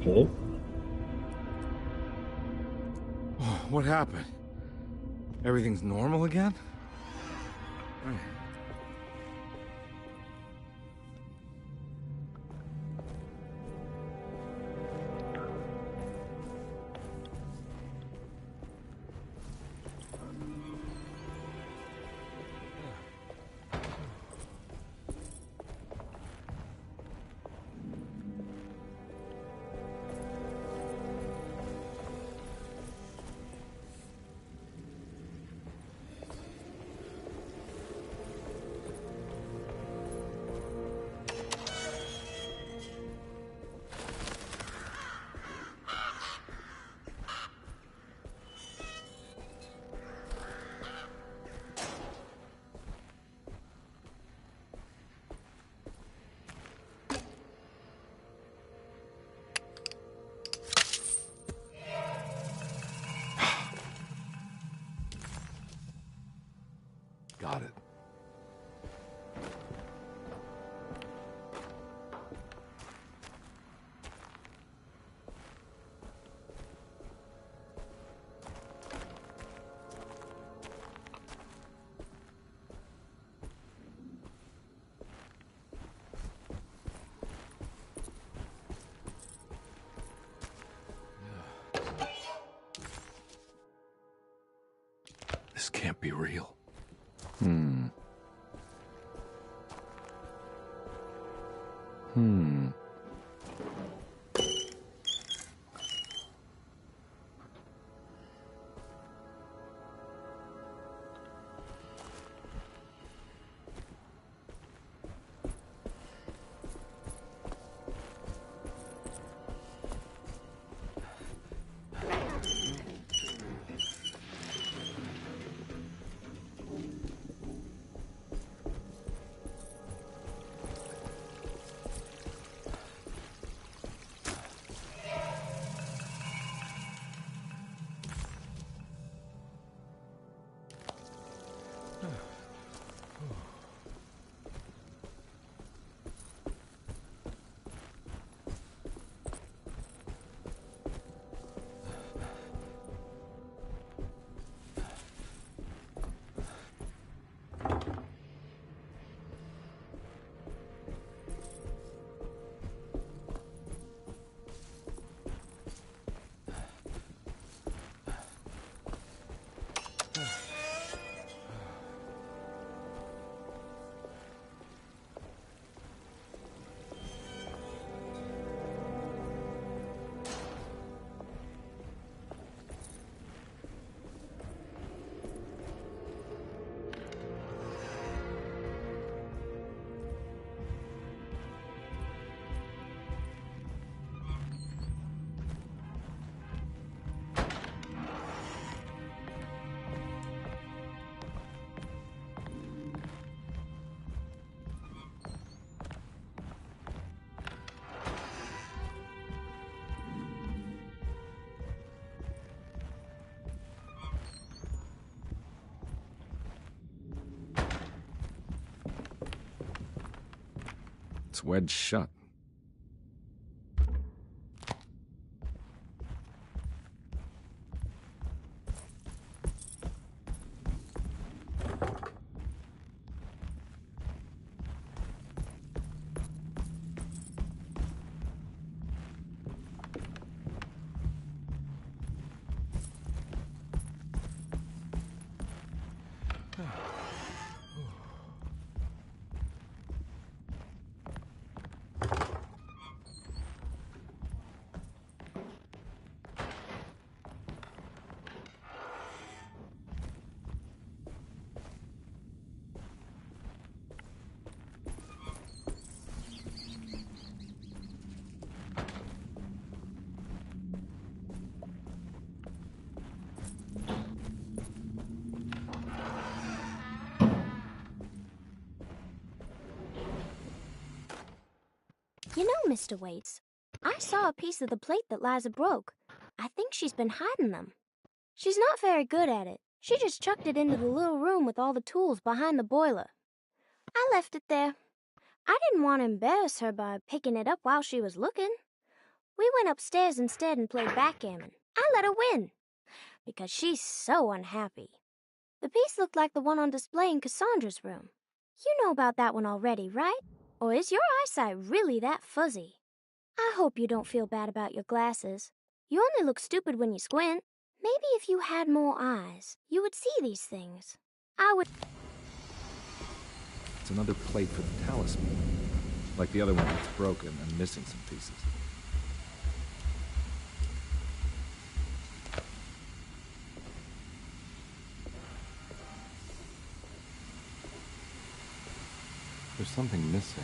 Okay. What happened? Everything's normal again? Right. Got it. This can't be real. Hmm. It's wedged shut. Mr. Waits. I saw a piece of the plate that Liza broke. I think she's been hiding them. She's not very good at it. She just chucked it into the little room with all the tools behind the boiler. I left it there. I didn't want to embarrass her by picking it up while she was looking. We went upstairs instead and played backgammon. I let her win, because she's so unhappy. The piece looked like the one on display in Cassandra's room. You know about that one already, right? Or is your eyesight really that fuzzy? I hope you don't feel bad about your glasses. You only look stupid when you squint. Maybe if you had more eyes, you would see these things. I would... It's another plate for the talisman. Like the other one that's broken and missing some pieces. There's something missing.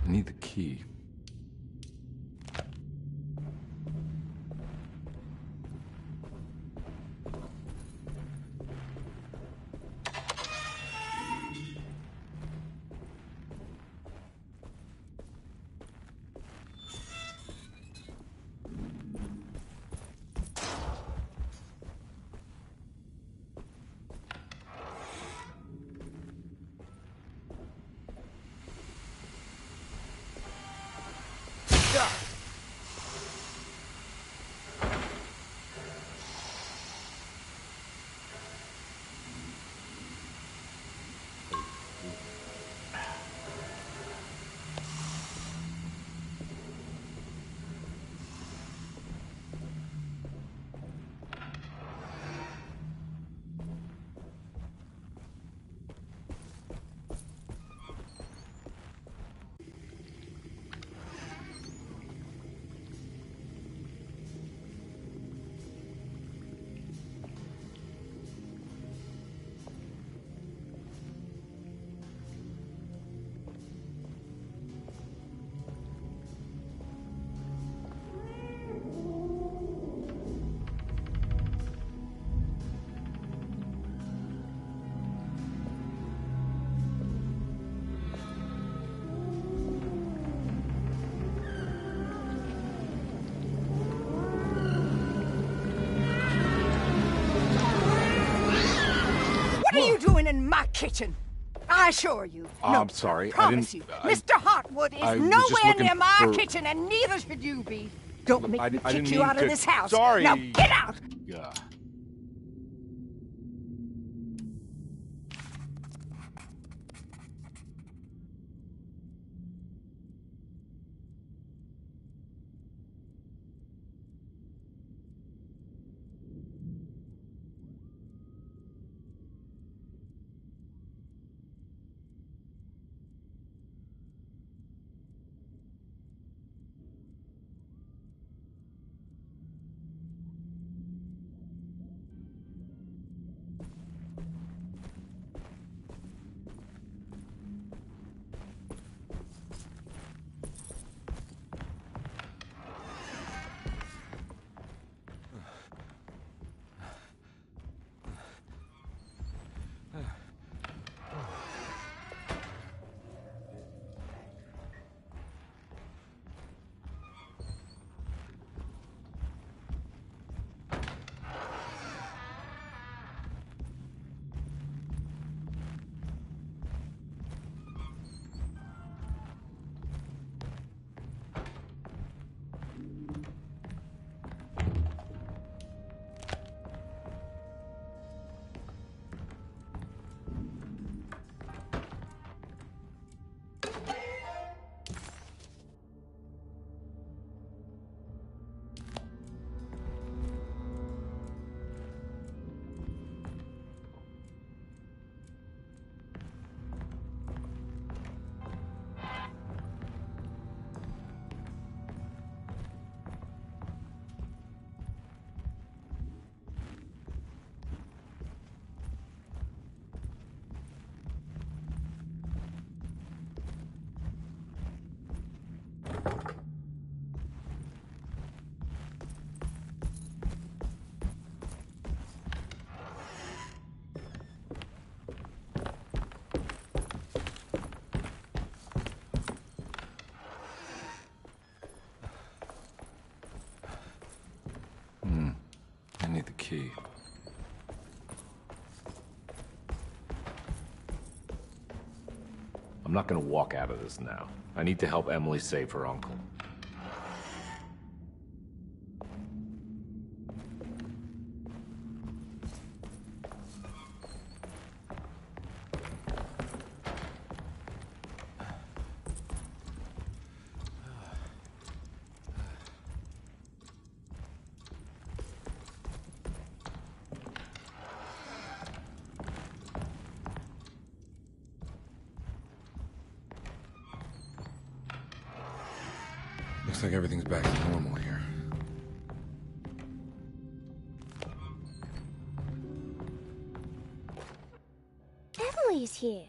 I need the key. What are you doing in my kitchen? I assure you. No, I'm sorry. I promise you. Mr. Hartwood is nowhere near my kitchen, and neither should you be. Don't make me kick you out of this house. Sorry. Now get out! Yeah. key. I'm not gonna walk out of this now. I need to help Emily save her uncle. Looks like everything's back to normal here. Emily's here.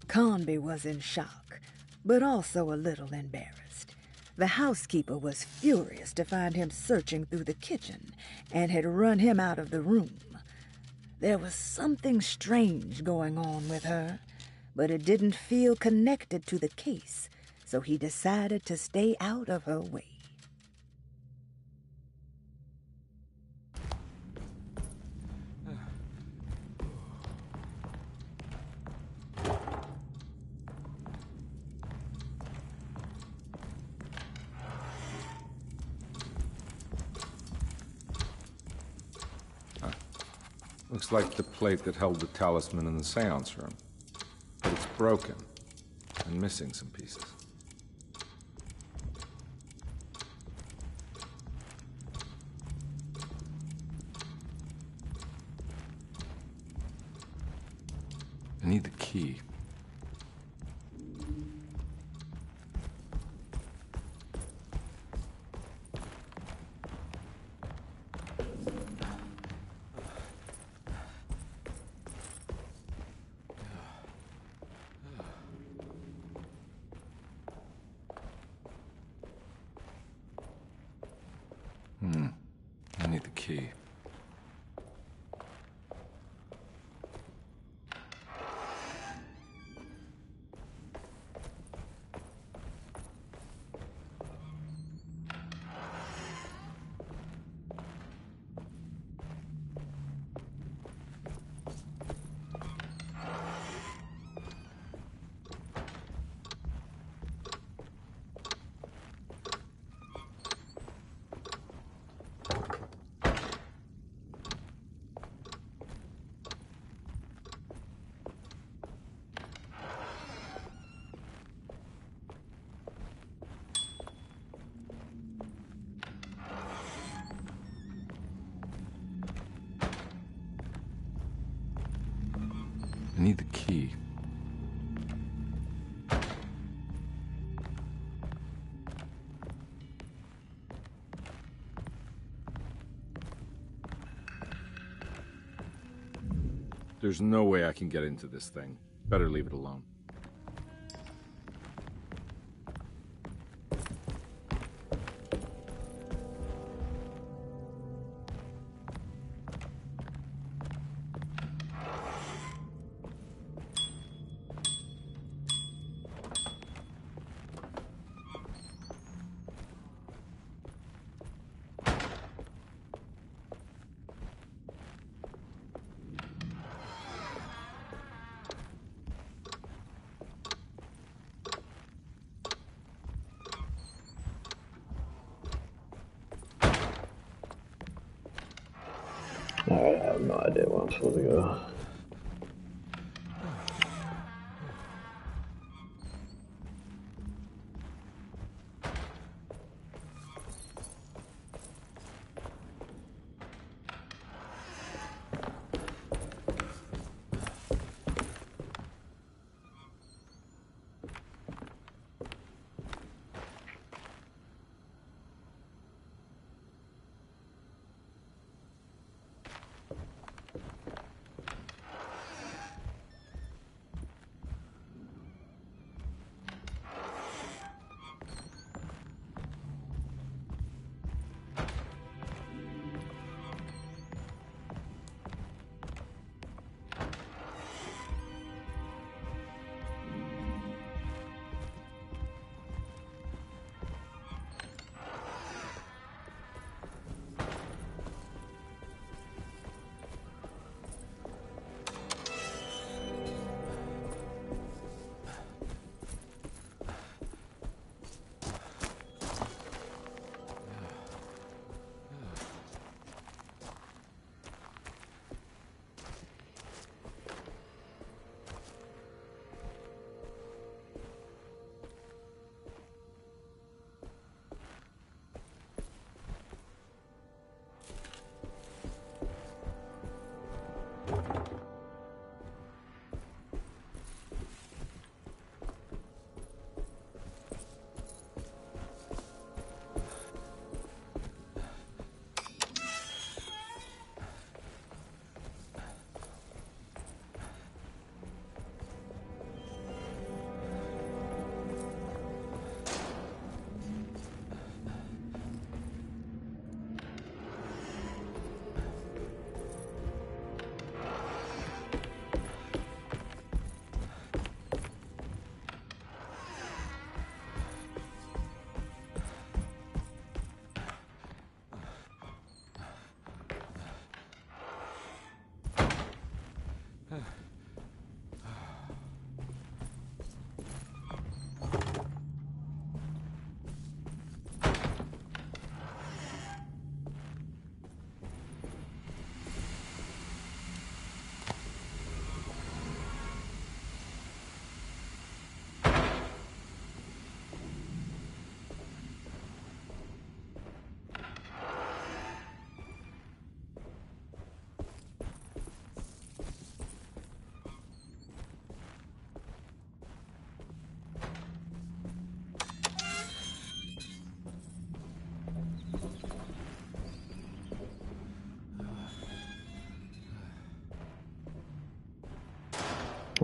Conby was in shock, but also a little embarrassed. The housekeeper was furious to find him searching through the kitchen and had run him out of the room. There was something strange going on with her, but it didn't feel connected to the case, so he decided to stay out of her way. Looks like the plate that held the talisman in the seance room. But it's broken and missing some pieces. I need the key. I need the key. I need the key. There's no way I can get into this thing. Better leave it alone. Alright, I have no idea where I'm supposed to go.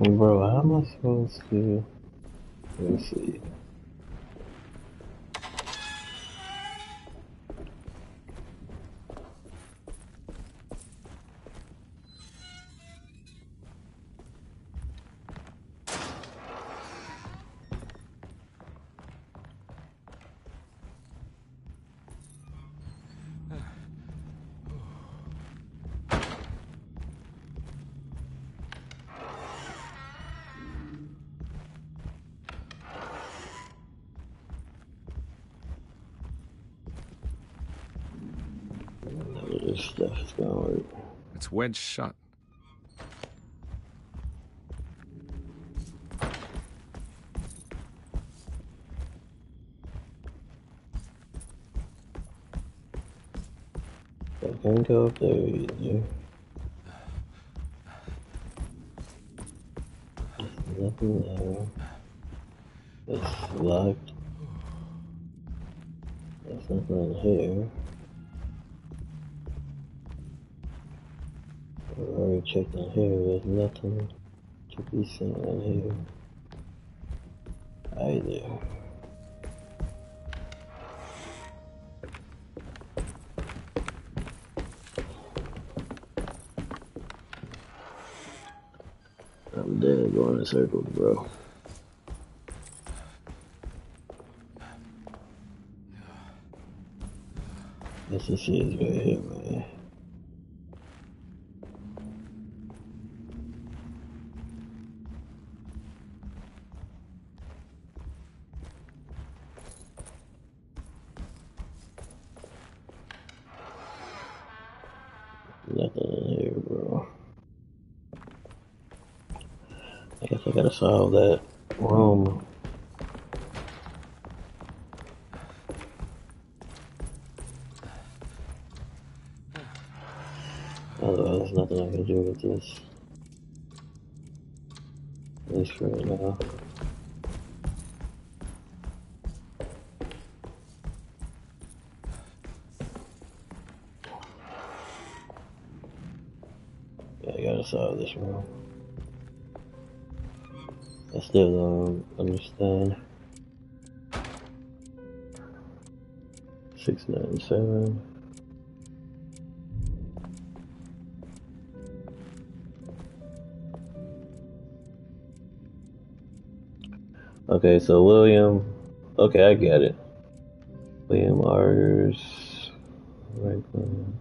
Bro, how am I supposed to... Let me see. None of this stuff is gonna work. It's wedged shut. I can't go up there either. There's nothing there. It's locked. There's nothing in here. I already checked in here. There's nothing to be seen in here either. I'm dead going in circles, bro. Guess this shit is right here, man. Nothing in here, bro. I guess I gotta solve that room. Otherwise, there's nothing I can do with this. At least for right now. Yeah, I gotta solve this room. I still don't understand. 697. Okay, so William. Okay, I get it. William Arders. Franklin.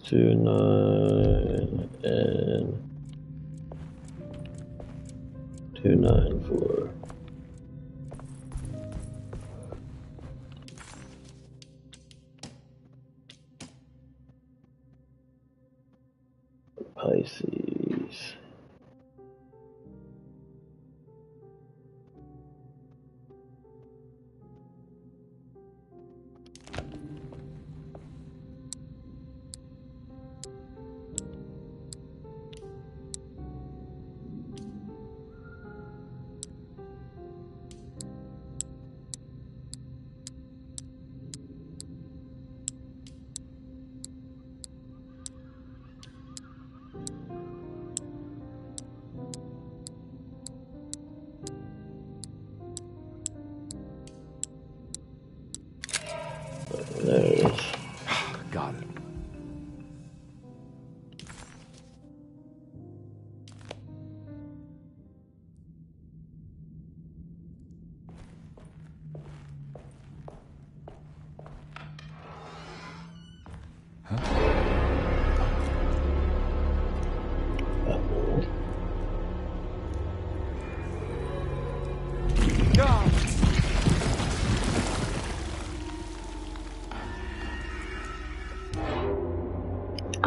Two 9 and 294. Pisces. There it is. Got it.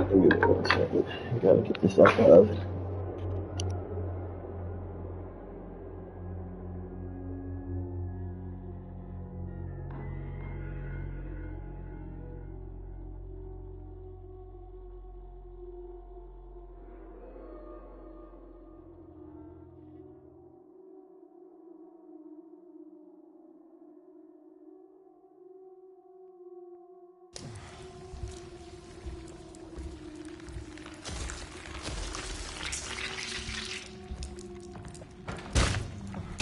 Give me 1 second. I gotta get this out of oven.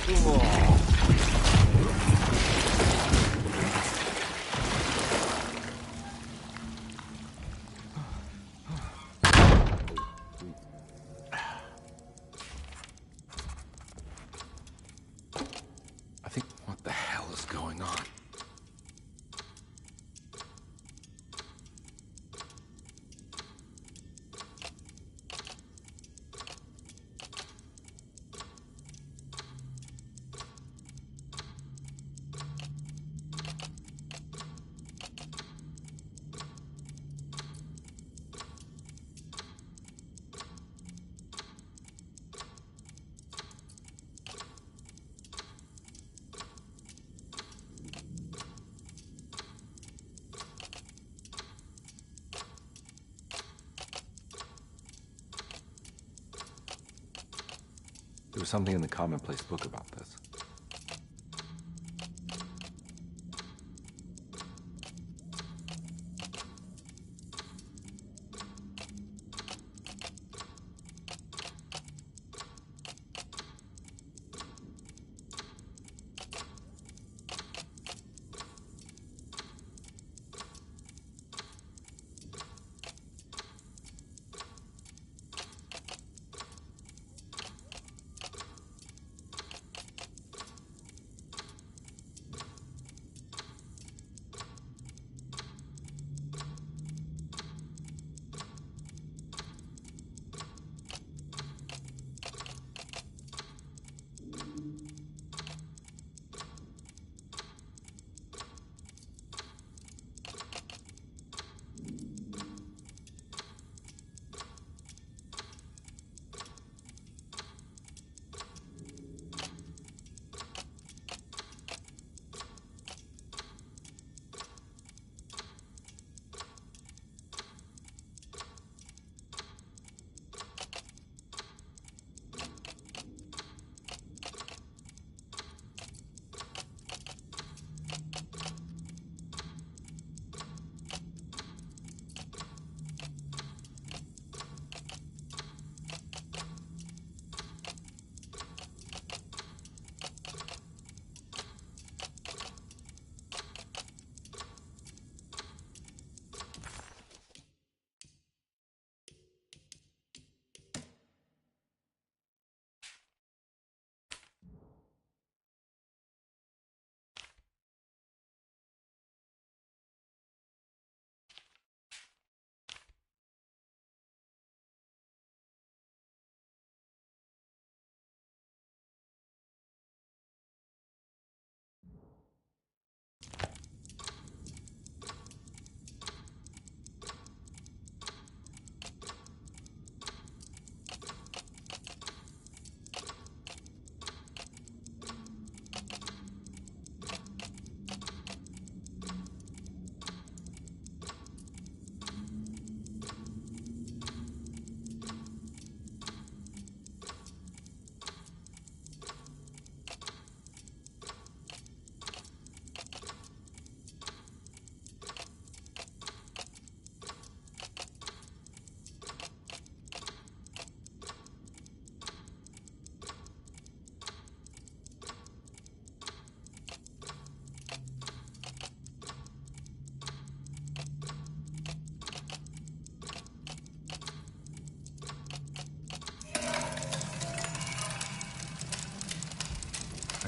I think, what the hell is going on? There was something in the commonplace book about this.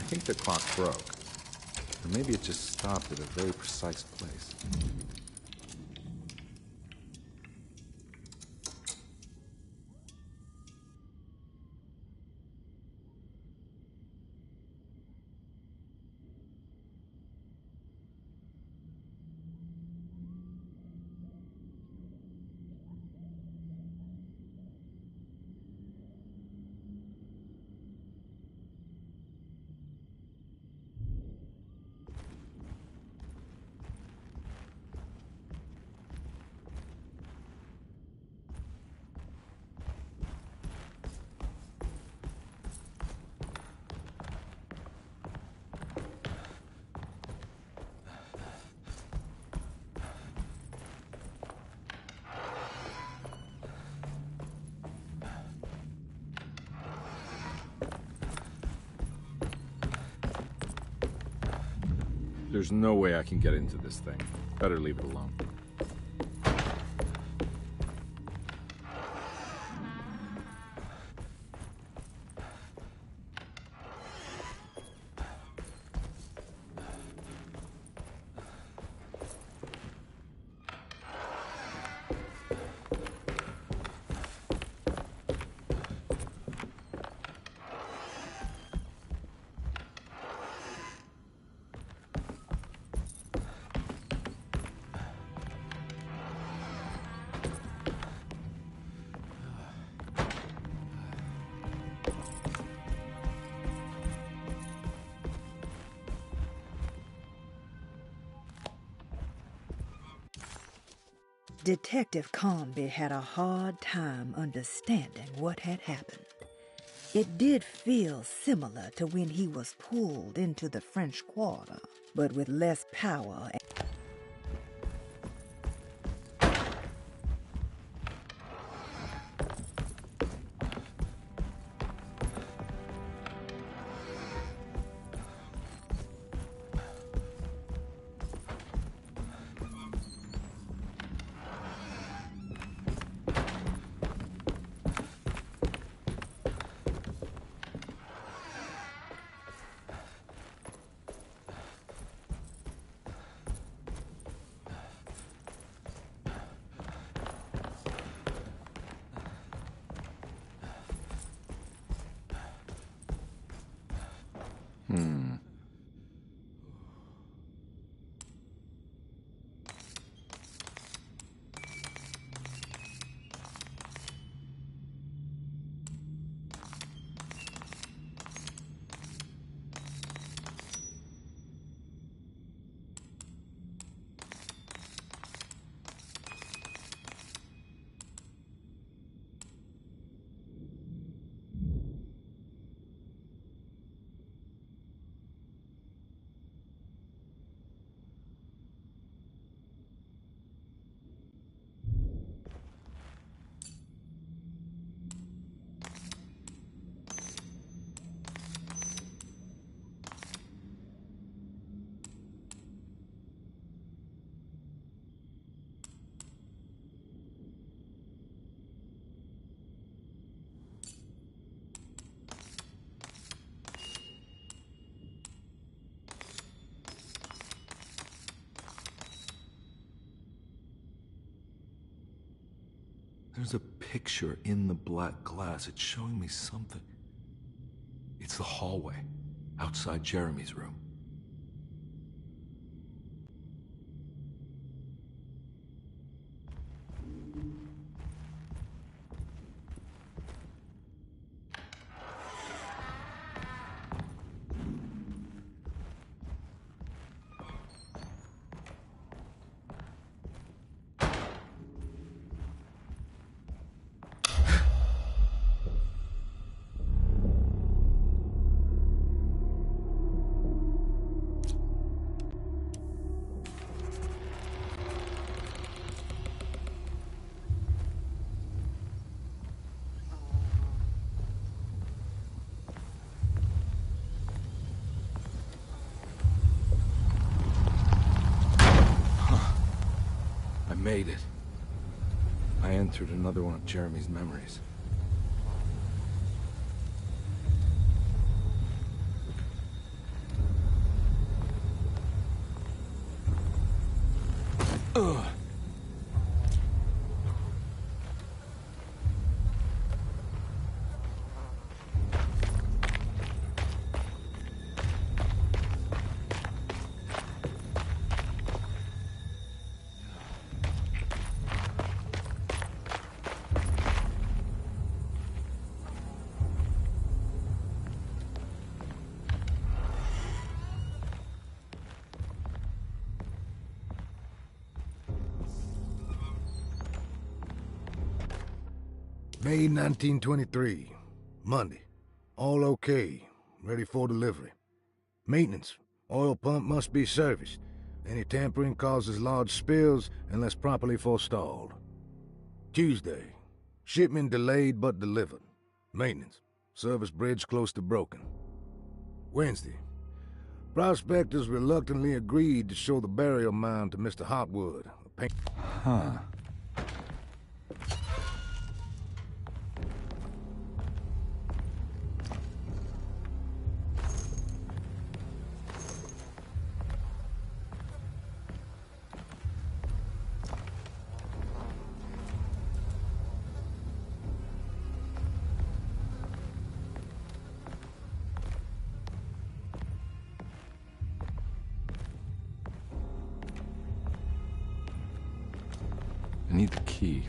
I think the clock broke. Or maybe it just stopped at a very precise place. There's no way I can get into this thing. Better leave it alone. Detective Conby had a hard time understanding what had happened. It did feel similar to when he was pulled into the French Quarter, but with less power. There's a picture in the black glass. It's showing me something. It's the hallway outside Jeremy's room. Made it. I entered another one of Jeremy's memories. Ugh. May 1923, Monday. All okay, ready for delivery. Maintenance, oil pump must be serviced. Any tampering causes large spills unless properly forestalled. Tuesday, shipment delayed but delivered. Maintenance, service bridge close to broken. Wednesday, Prospectors reluctantly agreed to show the burial mound to Mr. Hotwood. Huh. I need the key.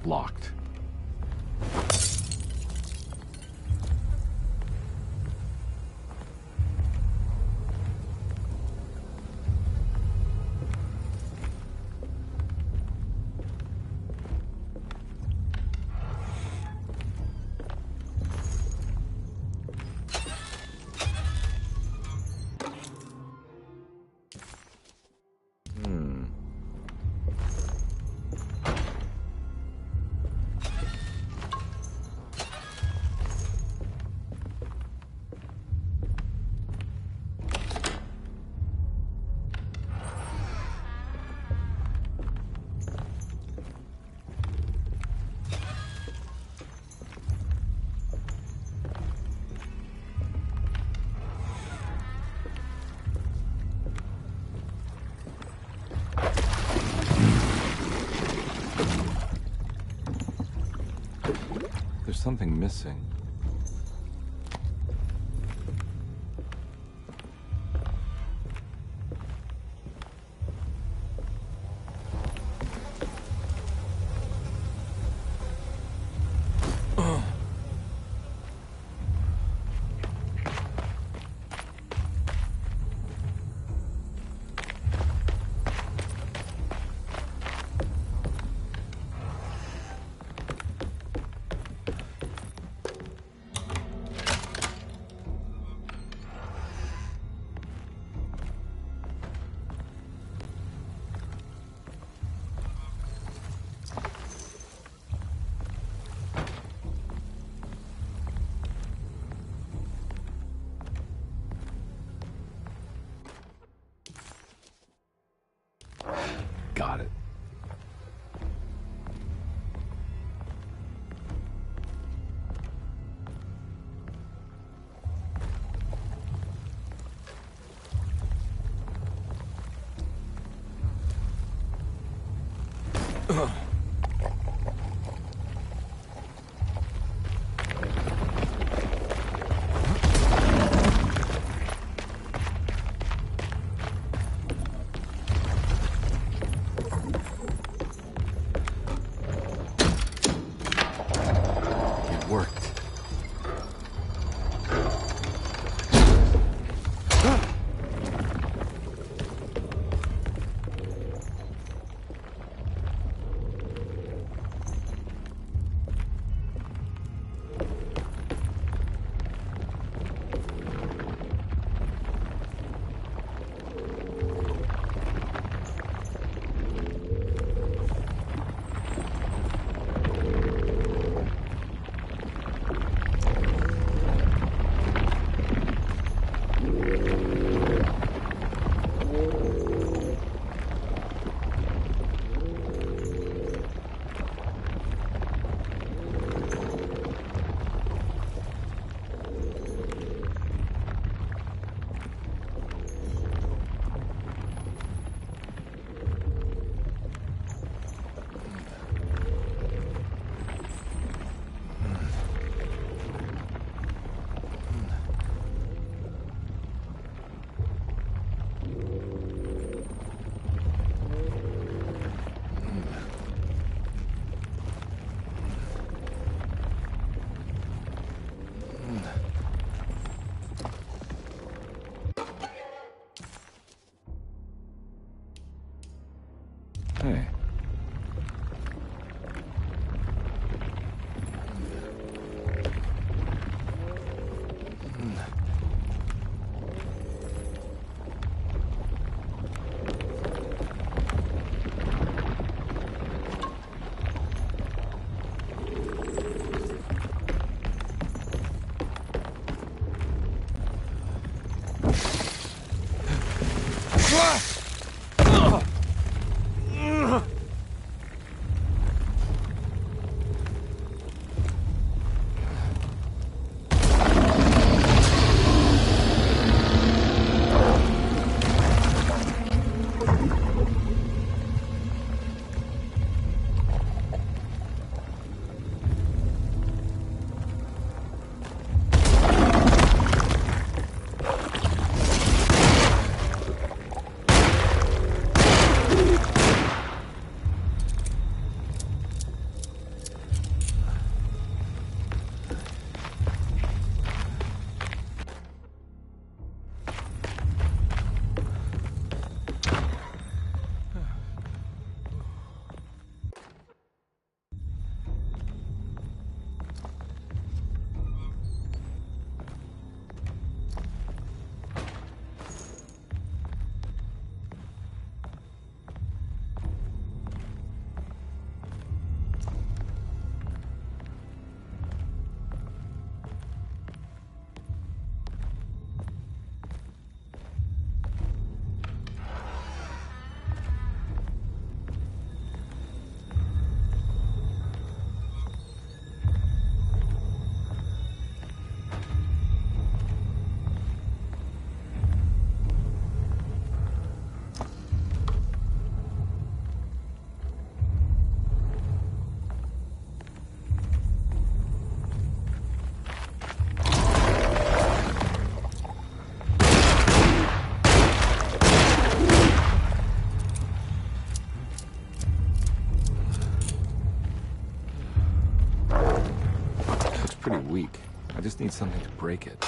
Locked. There's something missing. Got it. Hey. Pretty weak. I just need something to break it.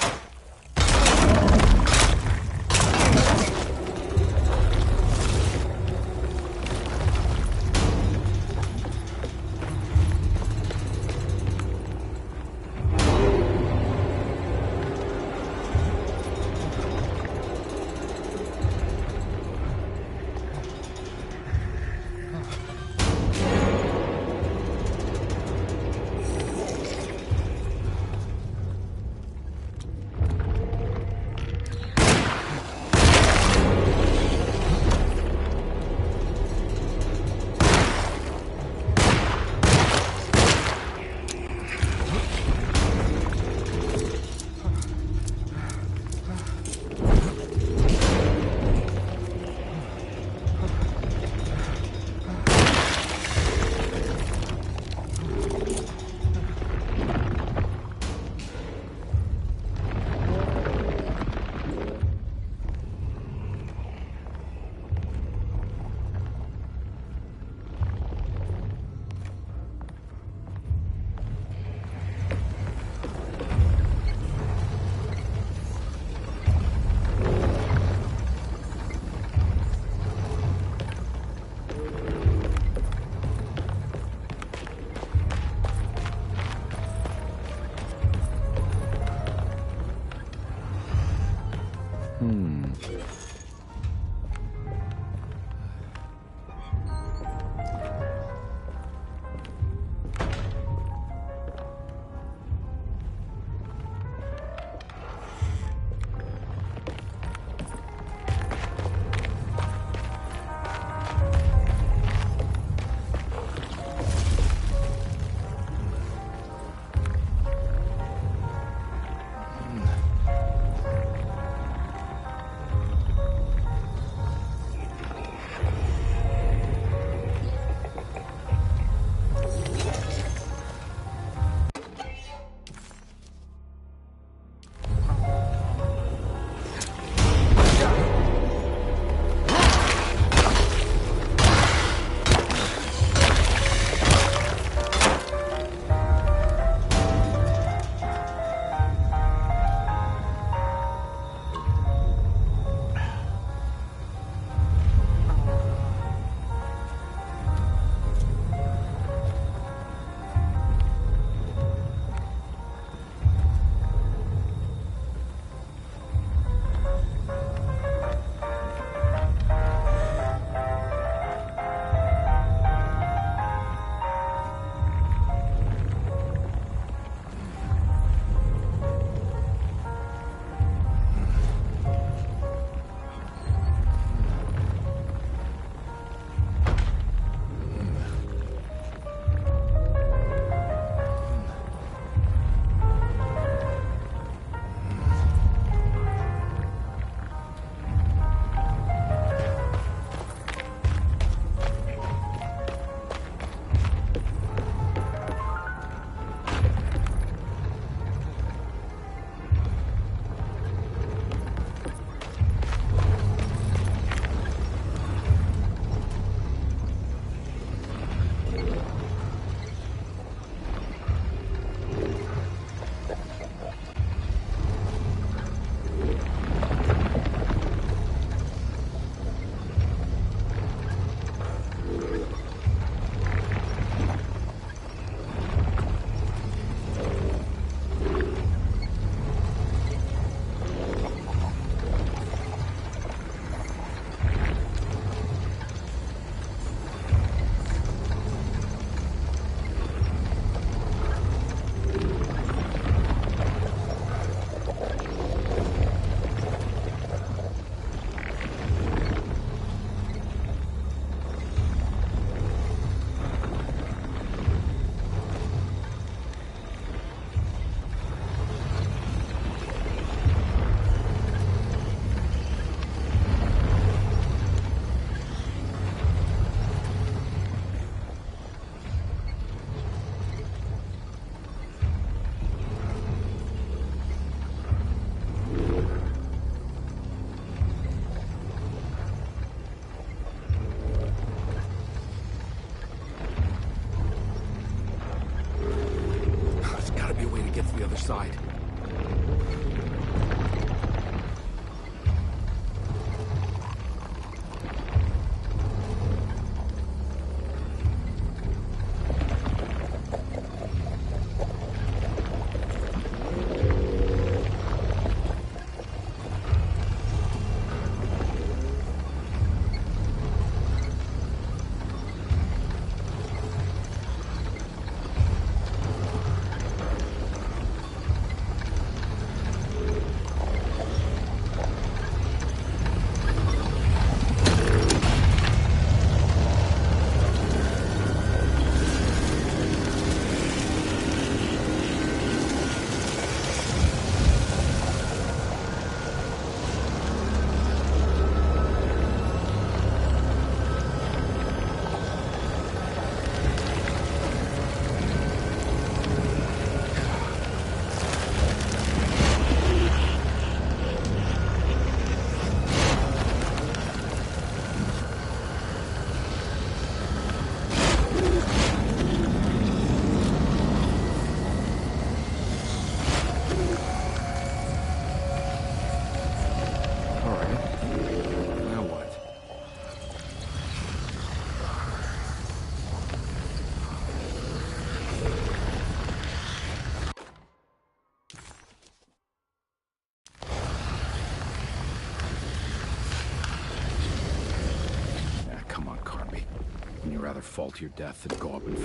I'd rather fall to your death than go up and...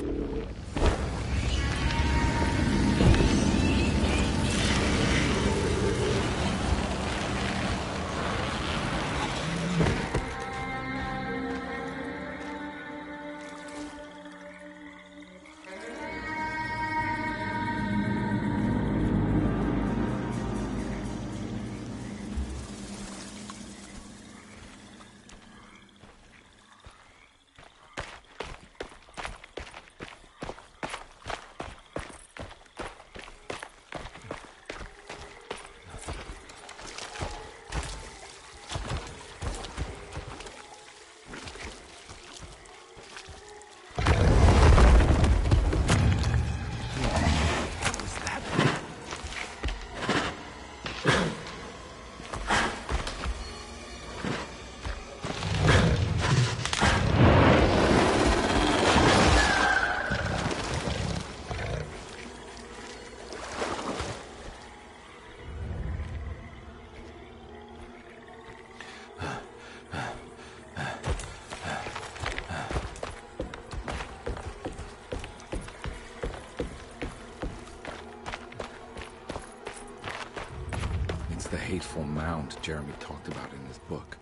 The hateful mound Jeremy talked about in his book.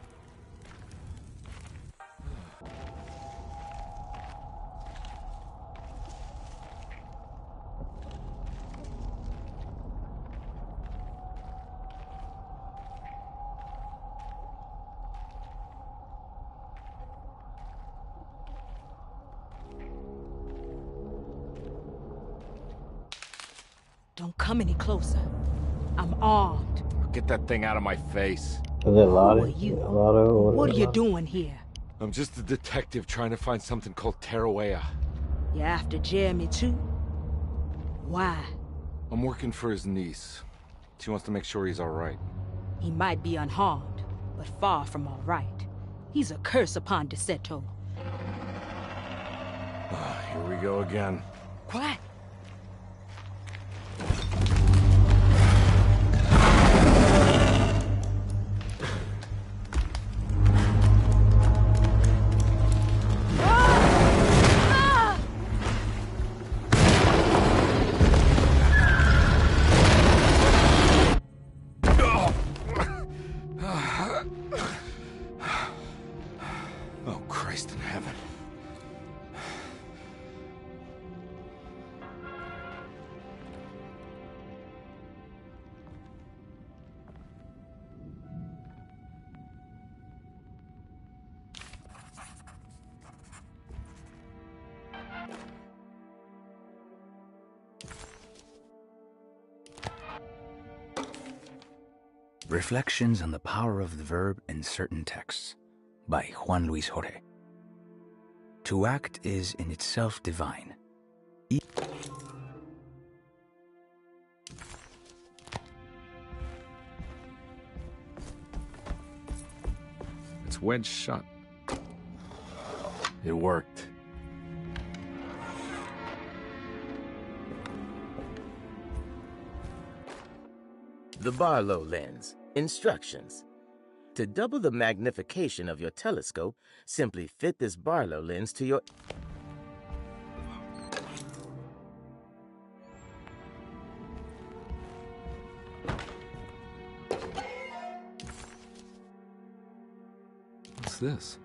Don't come any closer. I'm armed. Get that thing out of my face. Is it Lotto? Who are you? Lotto? What are you doing here? I'm just a detective trying to find something called Tarawea. You're after Jeremy too? Why? I'm working for his niece. She wants to make sure he's alright. He might be unharmed, but far from alright. He's a curse upon DeSeto. Here we go again. Quiet. Oh, Christ in heaven. Reflections on the Power of the Verb in Certain Texts by Juan Luis Jorge. To act is in itself divine. It's wedged shut. It worked. The Barlow lens. Instructions. To double the magnification of your telescope, simply fit this Barlow lens to your... What's this?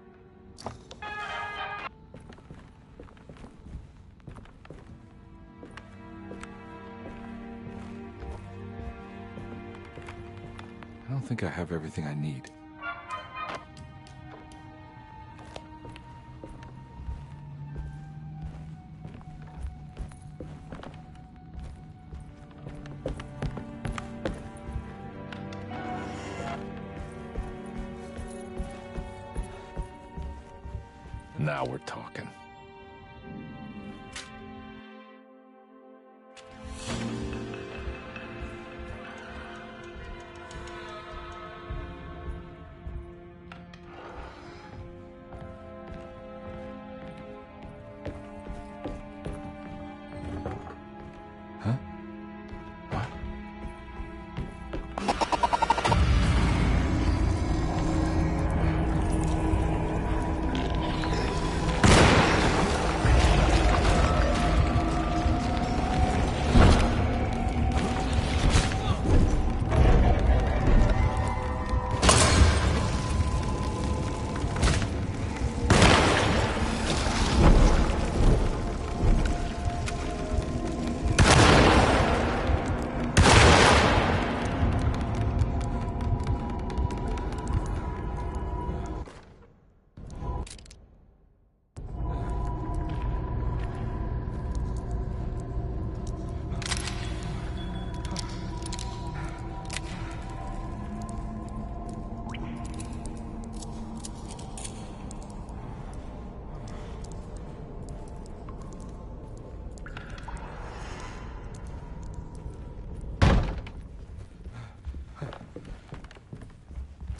I don't think I have everything I need. Now we're talking.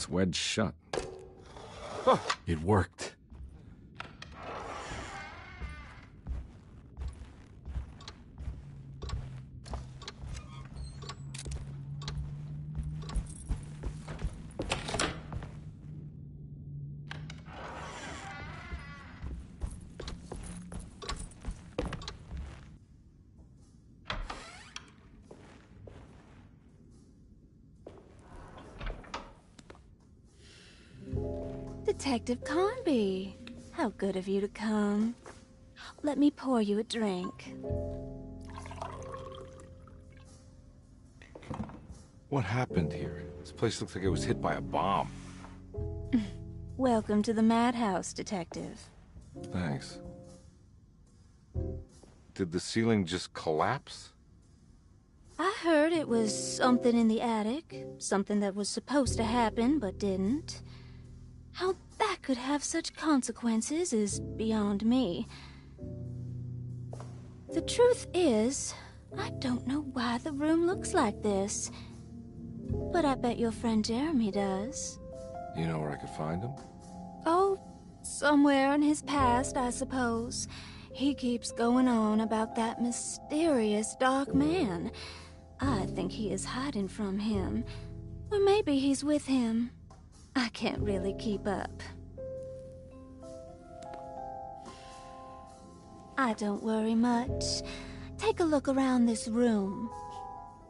It's wedged shut. It worked. Detective Carnby, how good of you to come. Let me pour you a drink. What happened here? This place looks like it was hit by a bomb. Welcome to the madhouse, Detective. Thanks. Did the ceiling just collapse? I heard it was something in the attic, something that was supposed to happen but didn't. How that could have such consequences is beyond me. The truth is, I don't know why the room looks like this. But I bet your friend Jeremy does. You know where I could find him? Oh, somewhere in his past, I suppose. He keeps going on about that mysterious dark man. I think he is hiding from him. Or maybe he's with him. I can't really keep up. I don't worry much. Take a look around this room.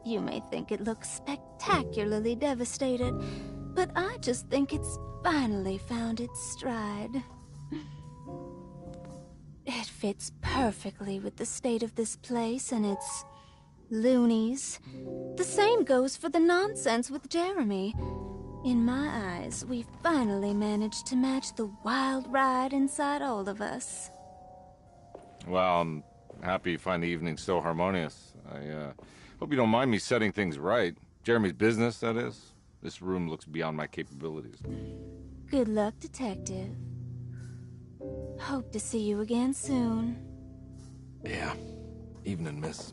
You may think it looks spectacularly devastated, but I just think it's finally found its stride. It fits perfectly with the state of this place and its loonies. The same goes for the nonsense with Jeremy. In my eyes, we finally managed to match the wild ride inside all of us. Well, I'm happy you find the evening so harmonious. I hope you don't mind me setting things right. Jeremy's business, that is. This room looks beyond my capabilities. Good luck, Detective. Hope to see you again soon. Yeah. Evening, miss.